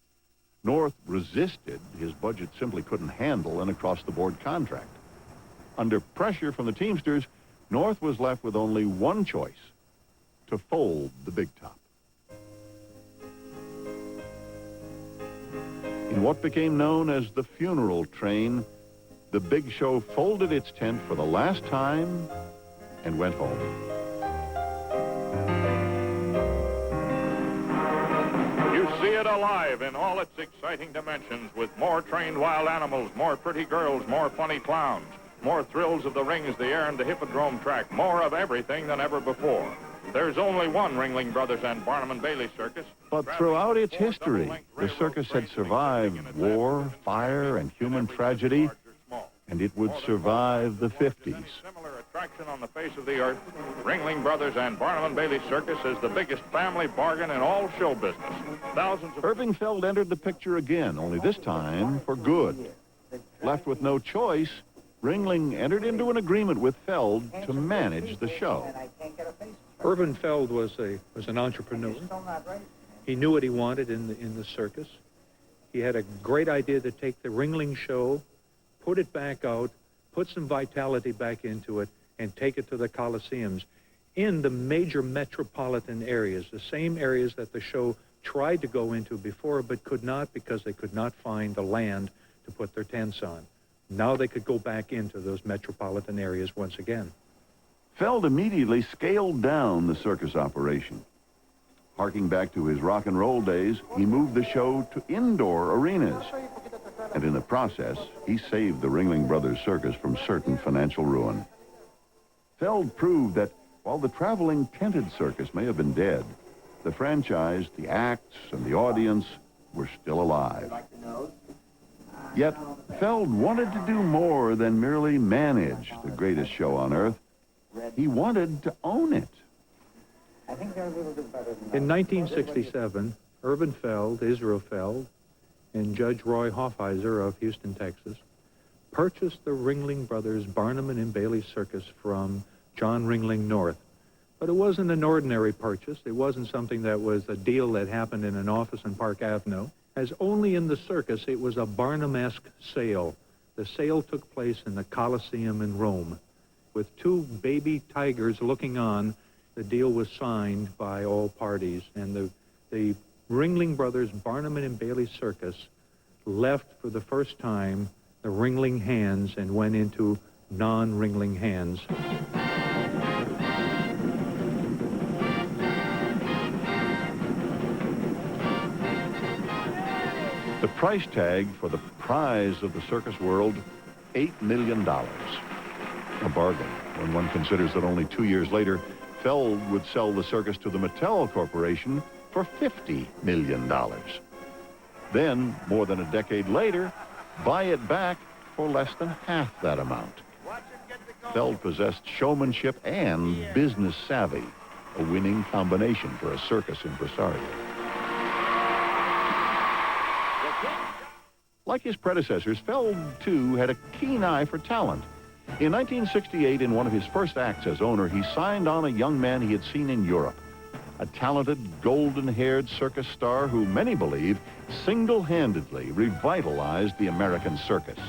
Speaker 1: North resisted. His budget simply couldn't handle an across-the-board contract. Under pressure from the Teamsters, North was left with only one choice: to fold the big top. In what became known as the funeral train, the big show folded its tent for the last time and went home.
Speaker 11: You see it alive in all its exciting dimensions, with more trained wild animals, more pretty girls, more funny clowns, more thrills of the rings, the air, and the hippodrome track, more of everything than ever before. There's only one Ringling Brothers and Barnum and Bailey circus.
Speaker 1: But throughout its history, the circus had survived war, fire, and human tragedy, and it would survive the 50s.
Speaker 11: Similar attraction on the face of the earth, Ringling Brothers and Barnum and Bailey Circus is the biggest family bargain in all show business. Thousands of...
Speaker 1: Irving Feld entered the picture again, only this time for good. Left with no choice, Ringling entered into an agreement with Feld to manage the show.
Speaker 15: Irving Feld was an entrepreneur. He knew what he wanted in the circus. He had a great idea to take the Ringling show, put it back out, put some vitality back into it, and take it to the Coliseums in the major metropolitan areas, the same areas that the show tried to go into before but could not because they could not find the land to put their tents on. Now they could go back into those metropolitan areas once again.
Speaker 1: Feld immediately scaled down the circus operation. Harking back to his rock and roll days, he moved the show to indoor arenas. And in the process, he saved the Ringling Brothers Circus from certain financial ruin. Feld proved that while the traveling tented circus may have been dead, the franchise, the acts, and the audience were still alive. Yet, Feld wanted to do more than merely manage the greatest show on earth. He wanted to own it.
Speaker 15: In 1967, Irving Feld, Israel Feld, and Judge Roy Hoffheiser of Houston, Texas, purchased the Ringling Brothers Barnum and Bailey Circus from John Ringling North. But it wasn't an ordinary purchase. It wasn't something that was a deal that happened in an office in Park Avenue. As only in the circus, it was a Barnum-esque sale. The sale took place in the Coliseum in Rome. With two baby tigers looking on, the deal was signed by all parties, and the Ringling Brothers Barnum and Bailey Circus left for the first time the Ringling hands and went into non-Ringling hands.
Speaker 1: The price tag for the prize of the circus world, $8 million. A bargain when one considers that only 2 years later, Feld would sell the circus to the Mattel Corporation for $50 million. Then, more than a decade later, buy it back for less than half that amount. Feld possessed showmanship and business savvy, a winning combination for a circus impresario. Like his predecessors, Feld, too, had a keen eye for talent. In 1968, in one of his first acts as owner, he signed on a young man he had seen in Europe, a talented, golden-haired circus star who many believe single-handedly revitalized the American circus.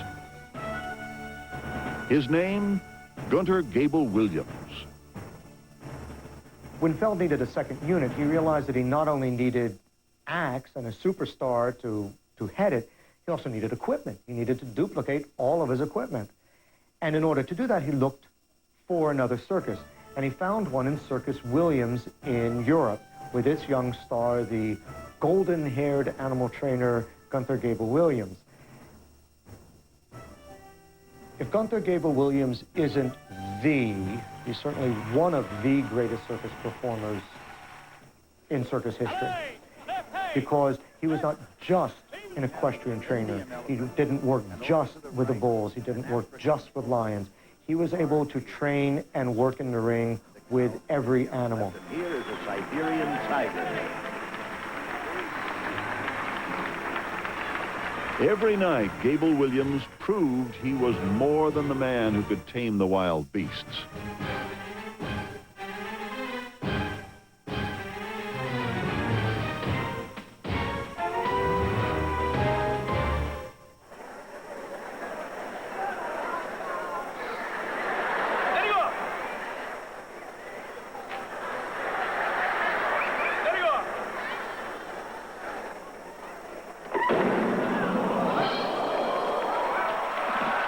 Speaker 1: His name, Gunter Gable Williams.
Speaker 7: When Feld needed a second unit, he realized that he not only needed acts and a superstar to head it, he also needed equipment. He needed to duplicate all of his equipment. And in order to do that, he looked for another circus. And he found one in Circus Williams in Europe with its young star, the golden-haired animal trainer, Gunter Gable Williams. If Gunter Gable Williams isn't he's certainly one of the greatest circus performers in circus history. Because he was not just an equestrian trainer. He didn't work just with the bulls. He didn't work just with lions. He was able to train and work in the ring with every animal.
Speaker 12: Here is a Siberian tiger.
Speaker 1: Every night, Gable Williams proved he was more than the man who could tame the wild beasts.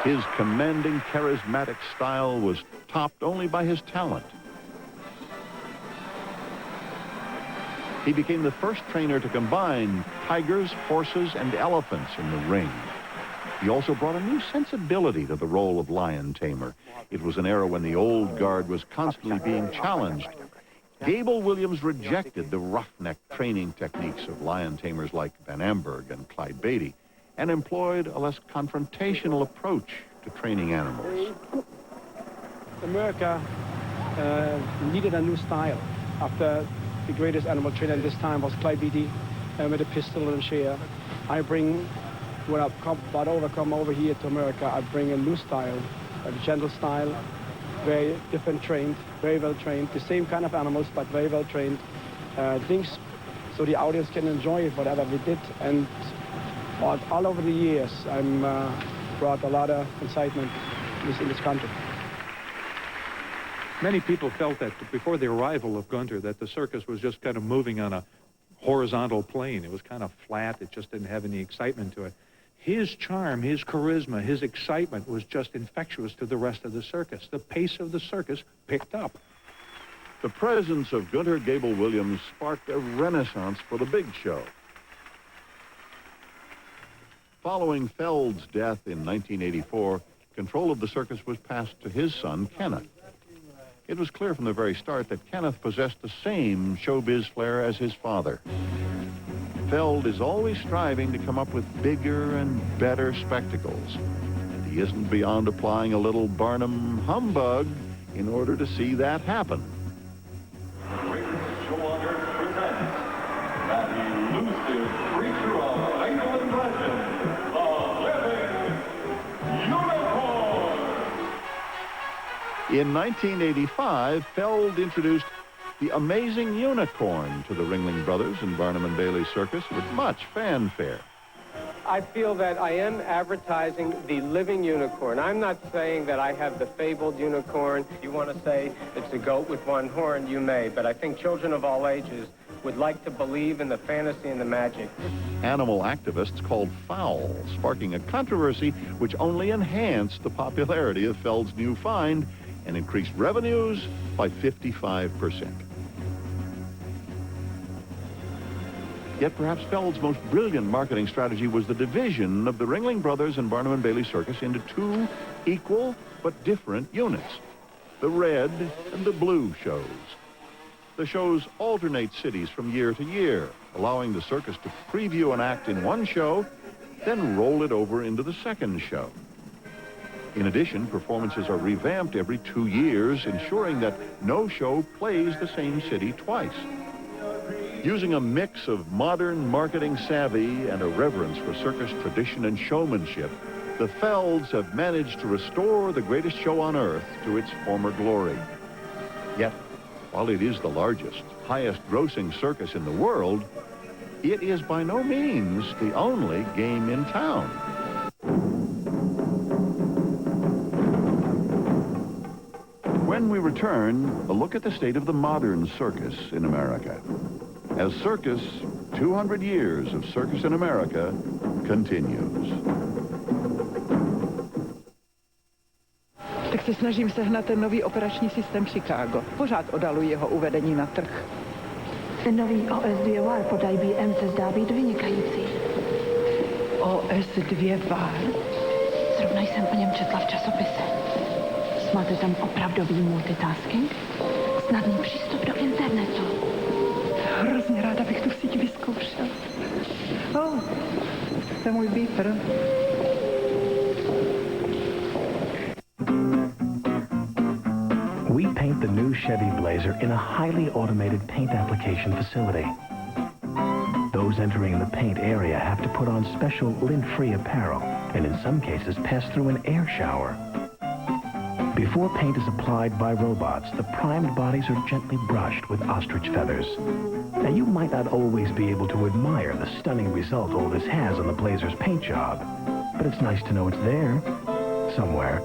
Speaker 1: His commanding, charismatic style was topped only by his talent. He became the first trainer to combine tigers, horses, and elephants in the ring. He also brought a new sensibility to the role of lion tamer. It was an era when the old guard was constantly being challenged. Gable Williams rejected the roughneck training techniques of lion tamers like Van Amberg and Clyde Beatty, and employed a less confrontational approach to training animals.
Speaker 12: America needed a new style. After the greatest animal trainer at this time was Clyde Beatty with a pistol and chair. When I come over here to America, I bring a new style, a gentle style, very different trained, very well trained, the same kind of animals, but very well trained things, so the audience can enjoy it, whatever we did. And all over the years, I'm brought a lot of excitement in this country.
Speaker 15: Many people felt that before the arrival of Gunter, that the circus was just kind of moving on a horizontal plane. It was kind of flat. It just didn't have any excitement to it. His charm, his charisma, his excitement was just infectious to the rest of the circus. The pace of the circus picked up.
Speaker 1: The presence of Gunter Gable Williams sparked a renaissance for the big show. Following Feld's death in 1984, control of the circus was passed to his son, Kenneth. It was clear from the very start that Kenneth possessed the same showbiz flair as his father. Feld is always striving to come up with bigger and better spectacles. And he isn't beyond applying a little Barnum humbug in order to see that happen. In 1985, Feld introduced the amazing unicorn to the Ringling Brothers and Barnum and Bailey Circus with much fanfare.
Speaker 13: I feel that I am advertising the living unicorn. I'm not saying that I have the fabled unicorn. If you want to say it's a goat with one horn, you may, but I think children of all ages would like to believe in the fantasy and the magic.
Speaker 1: Animal activists called foul, sparking a controversy which only enhanced the popularity of Feld's new find and increased revenues by 55%. Yet perhaps Feld's most brilliant marketing strategy was the division of the Ringling Brothers and Barnum and Bailey Circus into two equal but different units, the red and the blue shows. The shows alternate cities from year to year, allowing the circus to preview an act in one show, then roll it over into the second show. In addition, performances are revamped every 2 years, ensuring that no show plays the same city twice. Using a mix of modern marketing savvy and a reverence for circus tradition and showmanship, the Felds have managed to restore the greatest show on earth to its former glory. Yet, while it is the largest, highest-grossing circus in the world, it is by no means the only game in town. When we return, a look at the state of the modern circus in America. As Circus, 200 years of circus in America continues.
Speaker 14: Tak se snažím sehnat ten nový operační systém Chicago. Pořád odaluji jeho uvedení na trh.
Speaker 16: Ten nový OS2 pod IBM se zdá být vynikající.
Speaker 14: OS2
Speaker 16: Zrovna jsem o něm četla v časopise. Máte tam opravdový multitasking? Snadný přístup do internetu.
Speaker 14: Hrozně ráda bych tu síť vyzkoušel. To je můj beeper.
Speaker 19: We paint the new Chevy Blazer in a highly automated paint application facility. Those
Speaker 22: Those entering the paint area have to put on special lint-free apparel, and in some cases pass through an air shower. Before paint is applied by robots, the primed bodies are gently brushed with ostrich feathers. Now, you might not always be able to admire the stunning result all this has on the Blazers paint job, but it's nice to know it's there, somewhere.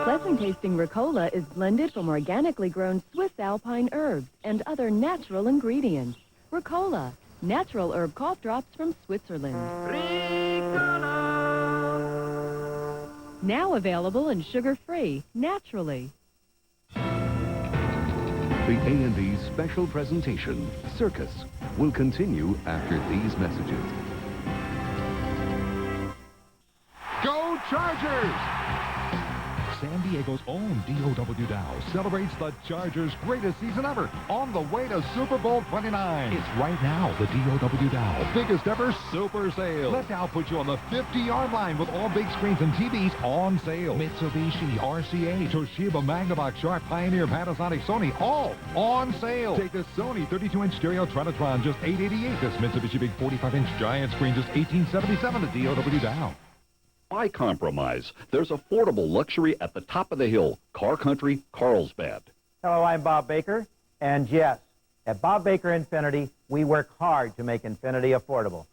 Speaker 8: Pleasant-tasting Ricola is blended from organically grown Swiss alpine herbs and other natural ingredients. Ricola, natural herb cough drops from Switzerland. Now available and sugar-free, naturally.
Speaker 4: The A&E special presentation, Circus, will continue after these messages.
Speaker 6: Go Chargers! San Diego's own D.O.W. Dow celebrates the Chargers' greatest season ever on the way to Super Bowl 29. It's right now, the D.O.W. Dow biggest ever super sale. Let Dow put you on the 50-yard line with all big screens and TVs on sale. Mitsubishi, RCA, Toshiba, Magnavox, Sharp, Pioneer, Panasonic, Sony, all on sale. Take this Sony 32-inch stereo Trinitron, just $888. This Mitsubishi big 45-inch giant screen, just $1877 at D.O.W. Dow.
Speaker 19: Why compromise? There's affordable luxury at the top of the hill. Car Country, Carlsbad.
Speaker 21: Hello, I'm Bob Baker, and yes, at Bob Baker Infiniti, we work hard to make Infiniti affordable.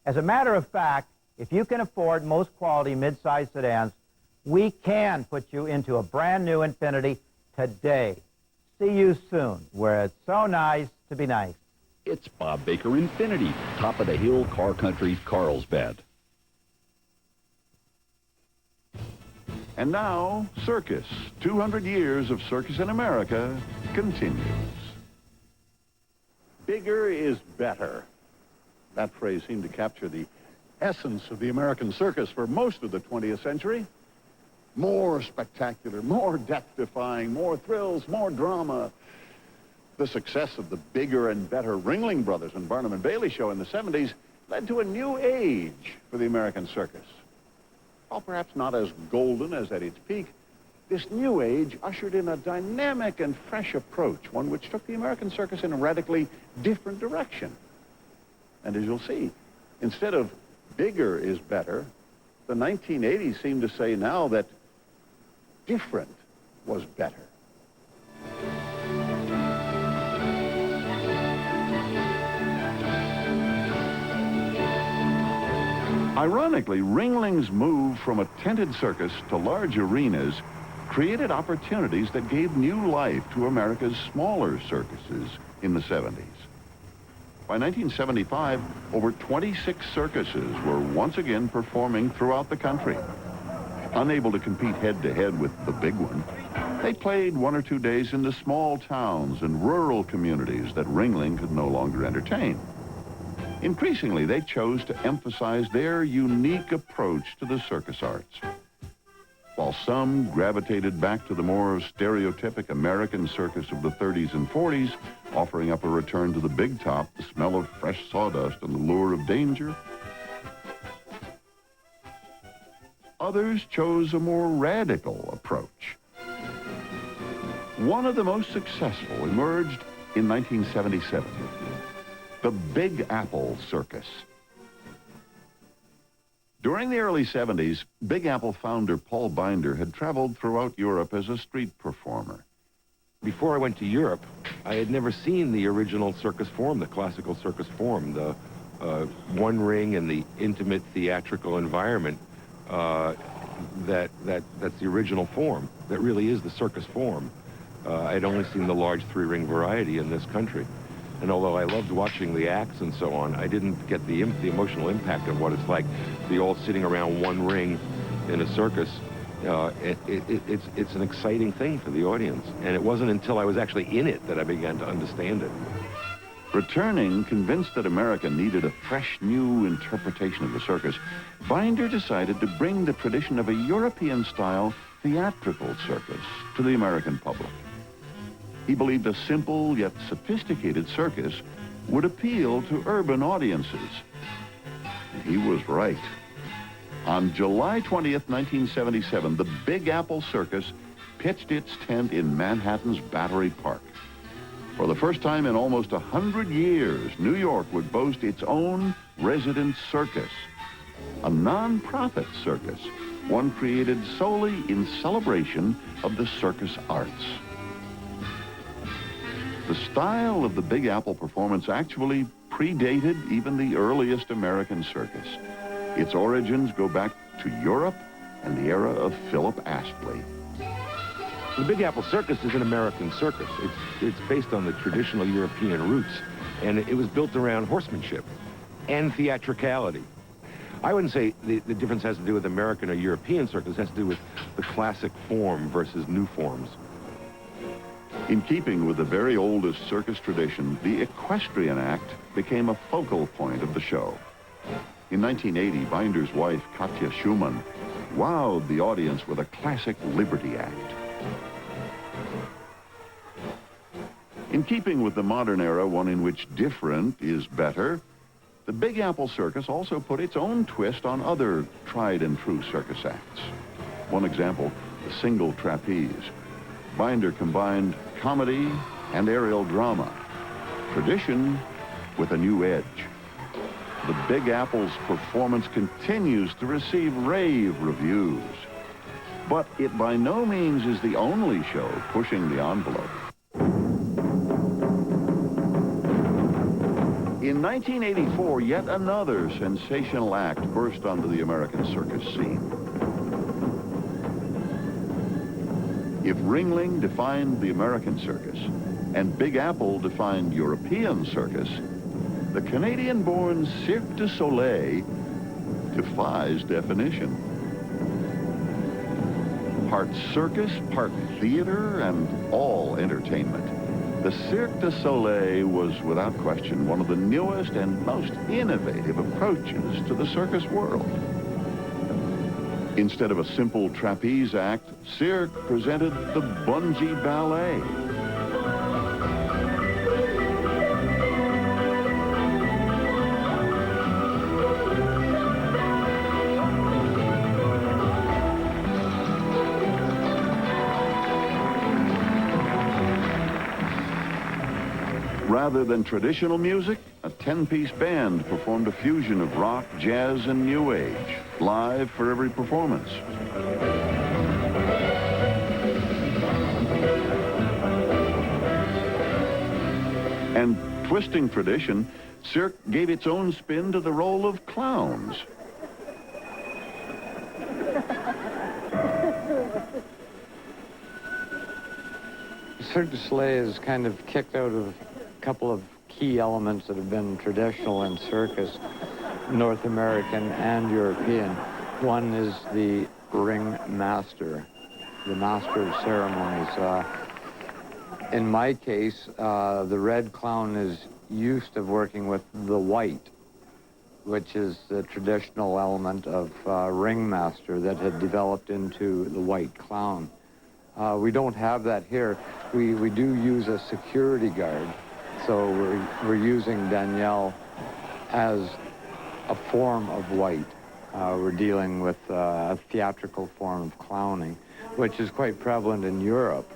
Speaker 21: As a matter of fact, if you can afford most quality mid-size sedans, we can put you into a brand new Infiniti today. See you soon, where it's so nice to be nice.
Speaker 19: It's Bob Baker Infiniti, top of the hill, Car Country, Carlsbad.
Speaker 1: And now, Circus. 200 years of circus in America continues. Bigger is better. That phrase seemed to capture the essence of the American circus for most of the 20th century. More spectacular, more death-defying, more thrills, more drama. The success of the bigger and better Ringling Brothers and Barnum and Bailey show in the 70s led to a new age for the American circus. While perhaps not as golden as at its peak, this new age ushered in a dynamic and fresh approach, one which took the American circus in a radically different direction. And as you'll see, instead of bigger is better, the 1980s seem to say now that different was better. Ironically, Ringling's move from a tented circus to large arenas created opportunities that gave new life to America's smaller circuses in the 70s. By 1975, over 26 circuses were once again performing throughout the country. Unable to compete head-to-head with the big one, they played 1 or 2 days in the small towns and rural communities that Ringling could no longer entertain. Increasingly, they chose to emphasize their unique approach to the circus arts. While some gravitated back to the more stereotypic American circus of the 30s and 40s, offering up a return to the big top, the smell of fresh sawdust, and the lure of danger, others chose a more radical approach. One of the most successful emerged in 1977. The Big Apple Circus. During the early 70s, Big Apple founder Paul Binder had traveled throughout Europe as a street performer.
Speaker 24: Before I went to Europe, I had never seen the original circus form, the classical circus form, the one ring and the intimate theatrical environment that's the original form, that really is the circus form. I'd only seen the large 3-ring variety in this country. And although I loved watching the acts and so on, I didn't get the emotional impact of what it's like to be all sitting around one ring in a circus. It's an exciting thing for the audience. And it wasn't until I was actually in it that I began to understand it.
Speaker 1: Returning, convinced that America needed a fresh, new interpretation of the circus, Binder decided to bring the tradition of a European-style theatrical circus to the American public. He believed a simple yet sophisticated circus would appeal to urban audiences. he was right. On July 20th, 1977, the Big Apple Circus pitched its tent in Manhattan's Battery Park. For the first time in almost 100 years, New York would boast its own resident circus, a non-profit circus, one created solely in celebration of the circus arts. The style of the Big Apple performance actually predated even the earliest American circus. Its origins go back to Europe and the era of Philip Astley.
Speaker 24: The Big Apple Circus is an American circus. It's based on the traditional European roots, and it was built around horsemanship and theatricality. I wouldn't say the difference has to do with American or European circus. It has to do with the classic form versus new forms.
Speaker 1: In keeping with the very oldest circus tradition, the Equestrian Act became a focal point of the show. In 1980, Binder's wife, Katja Schumann, wowed the audience with a classic Liberty Act. In keeping with the modern era, one in which different is better, the Big Apple Circus also put its own twist on other tried and true circus acts. One example, the single trapeze. Binder combined comedy and aerial drama, tradition with a new edge. The Big Apple's performance continues to receive rave reviews, but it by no means is the only show pushing the envelope. In 1984, yet another sensational act burst onto the American circus scene. If Ringling defined the American circus and Big Apple defined European circus, the Canadian-born Cirque du Soleil defies definition. Part circus, part theater, and all entertainment. The Cirque du Soleil was, without question, one of the newest and most innovative approaches to the circus world. Instead of a simple trapeze act, Cirque presented the bungee ballet. Rather than traditional music, a 10-piece band performed a fusion of rock, jazz, and new age, live for every performance. And twisting tradition, Cirque gave its own spin to the role of clowns.
Speaker 2: Cirque du Soleil is kind of kicked out of a couple of key elements that have been traditional in circus, North American and European. One is the ring master, the master of ceremonies. In my case, the red clown is used to working with the white, which is the traditional element of ringmaster that had developed into the white clown. We don't have that here. We do use a security guard, so we're using Danielle as a form of white. We're dealing with a theatrical form of clowning, which is quite prevalent in Europe,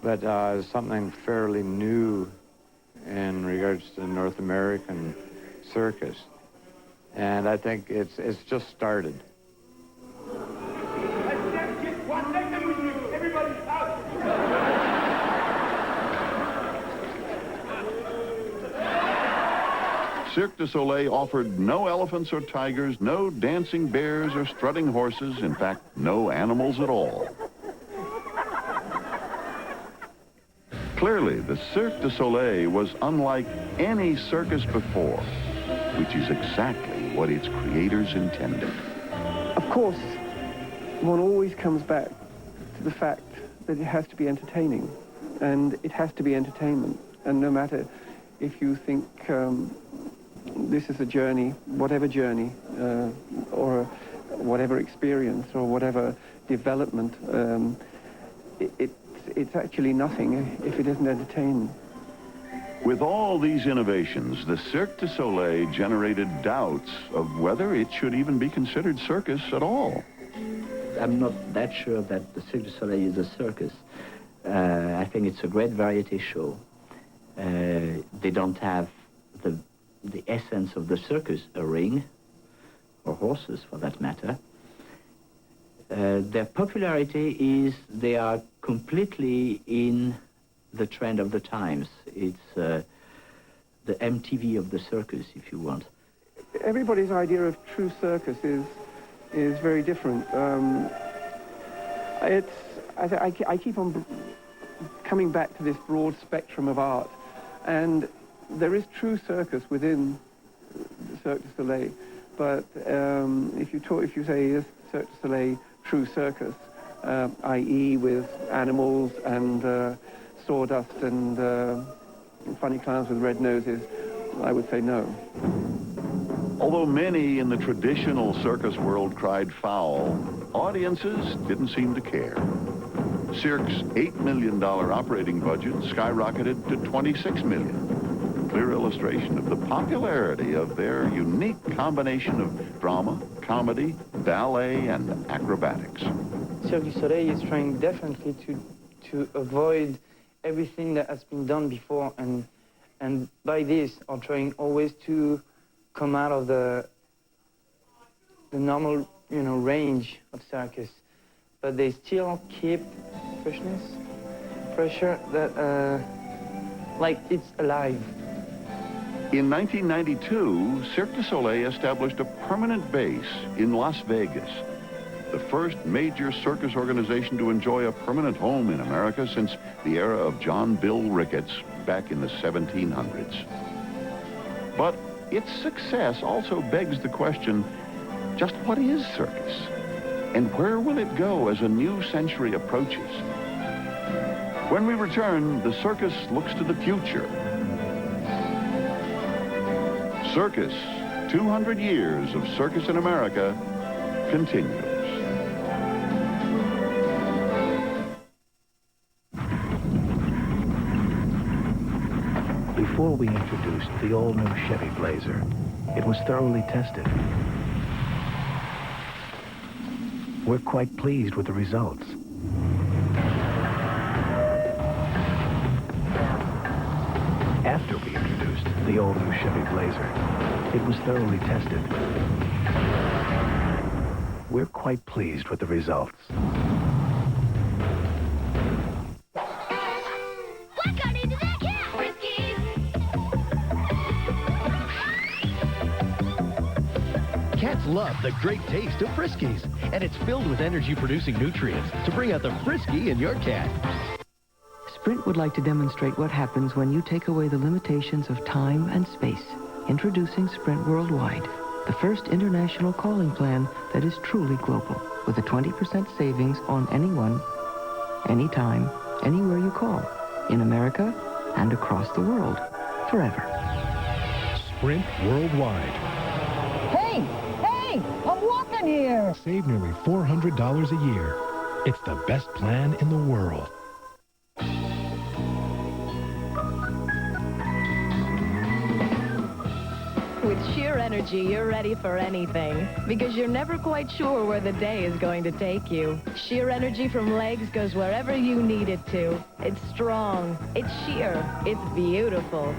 Speaker 2: but is something fairly new in regards to North American circus. And I think it's just started.
Speaker 1: Cirque du Soleil offered no elephants or tigers, no dancing bears or strutting horses, in fact, no animals at all. Clearly, the Cirque du Soleil was unlike any circus before, which is exactly what its creators intended.
Speaker 12: Of course, one always comes back to the fact that it has to be entertaining, and it has to be entertainment. And no matter if you think this is a journey, whatever journey, or whatever experience, or whatever development, it's actually nothing if it isn't entertaining.
Speaker 1: With all these innovations, the Cirque du Soleil generated doubts of whether it should even be considered circus at all.
Speaker 3: I'm not that sure that the Cirque du Soleil is a circus. I think it's a great variety show. They don't have the essence of the circus, a ring, or horses for that matter. Their popularity is they are completely in the trend of the times. It's the MTV of the circus, if you want.
Speaker 12: Everybody's idea of true circus is very different. I keep on coming back to this broad spectrum of art, and there is true circus within the Cirque du Soleil. But if you say is Cirque du Soleil true circus, i.e. with animals and sawdust and funny clowns with red noses, I would say no.
Speaker 1: Although many in the traditional circus world cried foul, audiences didn't seem to care. Cirque's $8 million operating budget skyrocketed to $26 million. Clear illustration of the popularity of their unique combination of drama, comedy, ballet, and acrobatics.
Speaker 5: Cirque du Soleil is trying definitely to avoid everything that has been done before, and by this are trying always to come out of the normal, range of circus, but they still keep pressure that like it's alive.
Speaker 1: In 1992, Cirque du Soleil established a permanent base in Las Vegas, the first major circus organization to enjoy a permanent home in America since the era of John Bill Ricketts back in the 1700s. But its success also begs the question, just what is circus? And where will it go as a new century approaches? When we return, the circus looks to the future. Circus, 200 years of circus in America, continues.
Speaker 22: Before we introduced the all-new Chevy Blazer, it was thoroughly tested. We're quite pleased with the results. After we introduced the all-new Chevy Blazer, it was thoroughly tested. We're quite pleased with the results.
Speaker 9: Cats love the great taste of Friskies, and it's filled with energy-producing nutrients to bring out the Frisky in your cat.
Speaker 18: Sprint would like to demonstrate what happens when you take away the limitations of time and space. Introducing Sprint Worldwide, the first international calling plan that is truly global, with a 20% savings on anyone, anytime, anywhere you call, in America and across the world, forever.
Speaker 6: Sprint Worldwide.
Speaker 20: Hey, I'm walking here.
Speaker 6: Save nearly $400 a year. It's the best plan in the world.
Speaker 8: With sheer energy, you're ready for anything, because you're never quite sure where the day is going to take you. Sheer energy from Legs goes wherever you need it to. It's strong, it's sheer, it's beautiful.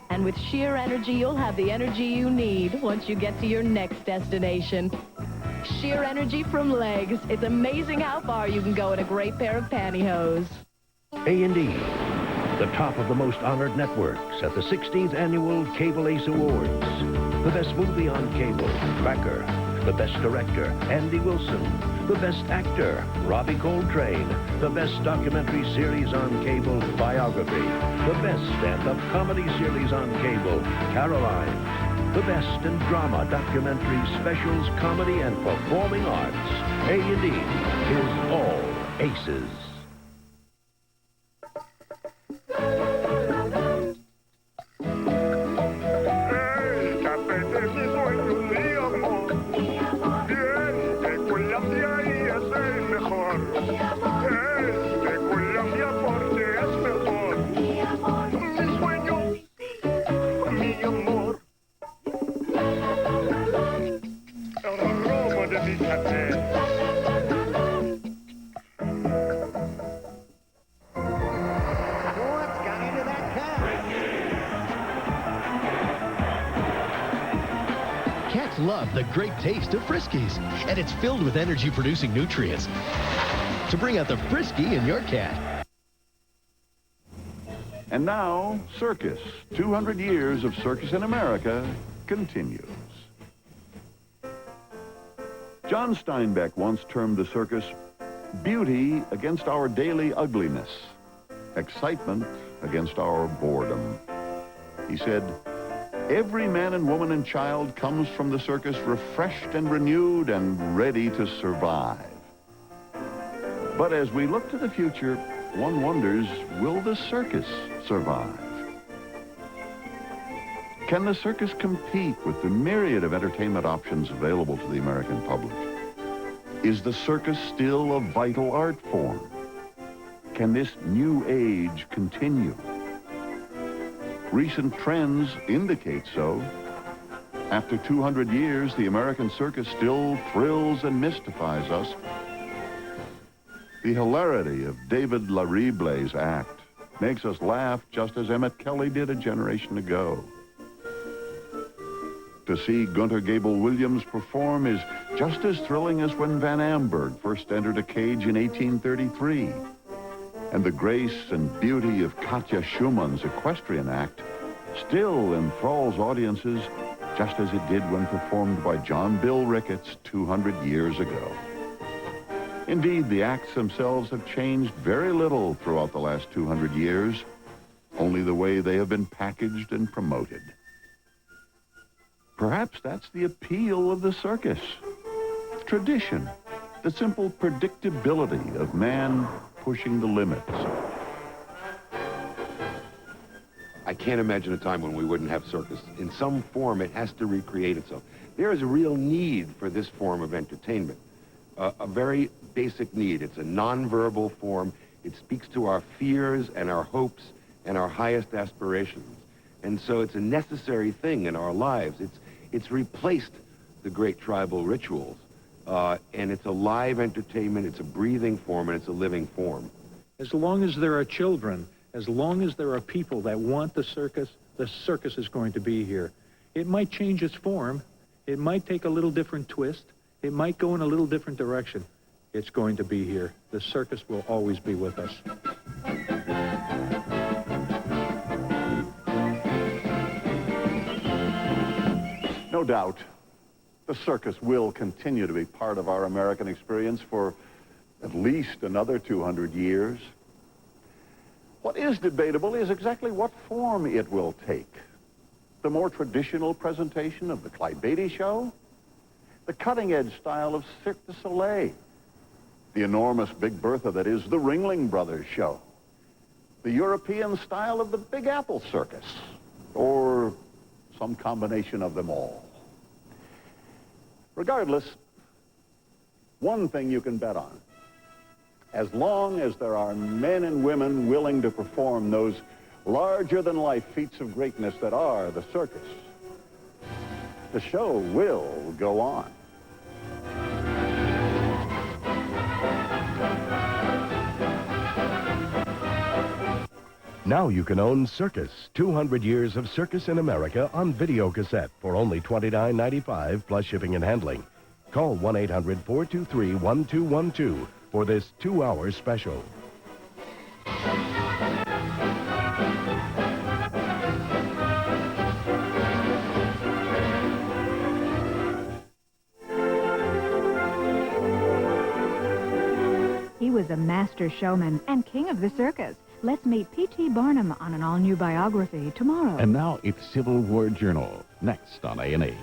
Speaker 8: And with sheer energy, you'll have the energy you need once you get to your next destination. Sheer energy from Legs. It's amazing how far you can go in a great pair of pantyhose.
Speaker 22: A&E, the top of the most honored networks at the 16th Annual Cable Ace Awards. The best movie on cable, Cracker. The best director, Andy Wilson. The best actor, Robbie Coltrane. The best documentary series on cable, Biography. The best stand-up comedy series on cable, Caroline. The best in drama, documentary, specials, comedy, and performing arts. A&E is all aces.
Speaker 26: Mi sueño
Speaker 9: Cats love the great taste of Friskies, and it's filled with energy-producing nutrients to bring out the frisky in your cat.
Speaker 1: And now, Circus, 200 years of circus in America, continues. John Steinbeck once termed the circus beauty against our daily ugliness, excitement against our boredom. He said, every man and woman and child comes from the circus refreshed and renewed and ready to survive. But as we look to the future, one wonders, will the circus survive? Can the circus compete with the myriad of entertainment options available to the American public? Is the circus still a vital art form? Can this new age continue? Recent trends indicate so. After 200 years, the American circus still thrills and mystifies us. The hilarity of David Larible's act makes us laugh just as Emmett Kelly did a generation ago. To see Gunter Gable-Williams perform is just as thrilling as when Van Amberg first entered a cage in 1833. And the grace and beauty of Katja Schumann's equestrian act still enthralls audiences just as it did when performed by John Bill Ricketts 200 years ago. Indeed, the acts themselves have changed very little throughout the last 200 years, only the way they have been packaged and promoted. Perhaps that's the appeal of the circus. Tradition, the simple predictability of man pushing the limits.
Speaker 24: I can't imagine a time when we wouldn't have circus. In some form, it has to recreate itself. There is a real need for this form of entertainment, a very basic need. It's a nonverbal form. It speaks to our fears and our hopes and our highest aspirations. And so it's a necessary thing in our lives. It's replaced the great tribal rituals. And it's a live entertainment, it's a breathing form, and it's a living form.
Speaker 15: As long as there are children, as long as there are people that want the circus is going to be here. It might change its form. It might take a little different twist. It might go in a little different direction. It's going to be here. The circus will always be with us.
Speaker 1: No doubt, the circus will continue to be part of our American experience for at least another 200 years. What is debatable is exactly what form it will take. The more traditional presentation of the Clyde Beatty show, the cutting-edge style of Cirque du Soleil, the enormous Big Bertha that is the Ringling Brothers show, the European style of the Big Apple Circus, or some combination of them all. Regardless, one thing you can bet on. As long as there are men and women willing to perform those larger-than-life feats of greatness that are the circus, the show will go on.
Speaker 22: Now you can own Circus, 200 years of circus in America on video cassette for only $29.95 plus shipping and handling. Call 1-800-423-1212 for this 2-hour special.
Speaker 10: He was a master showman and king of the circus. Let's meet P.T. Barnum on an all-new biography tomorrow.
Speaker 11: And now it's Civil War Journal, next on A&E.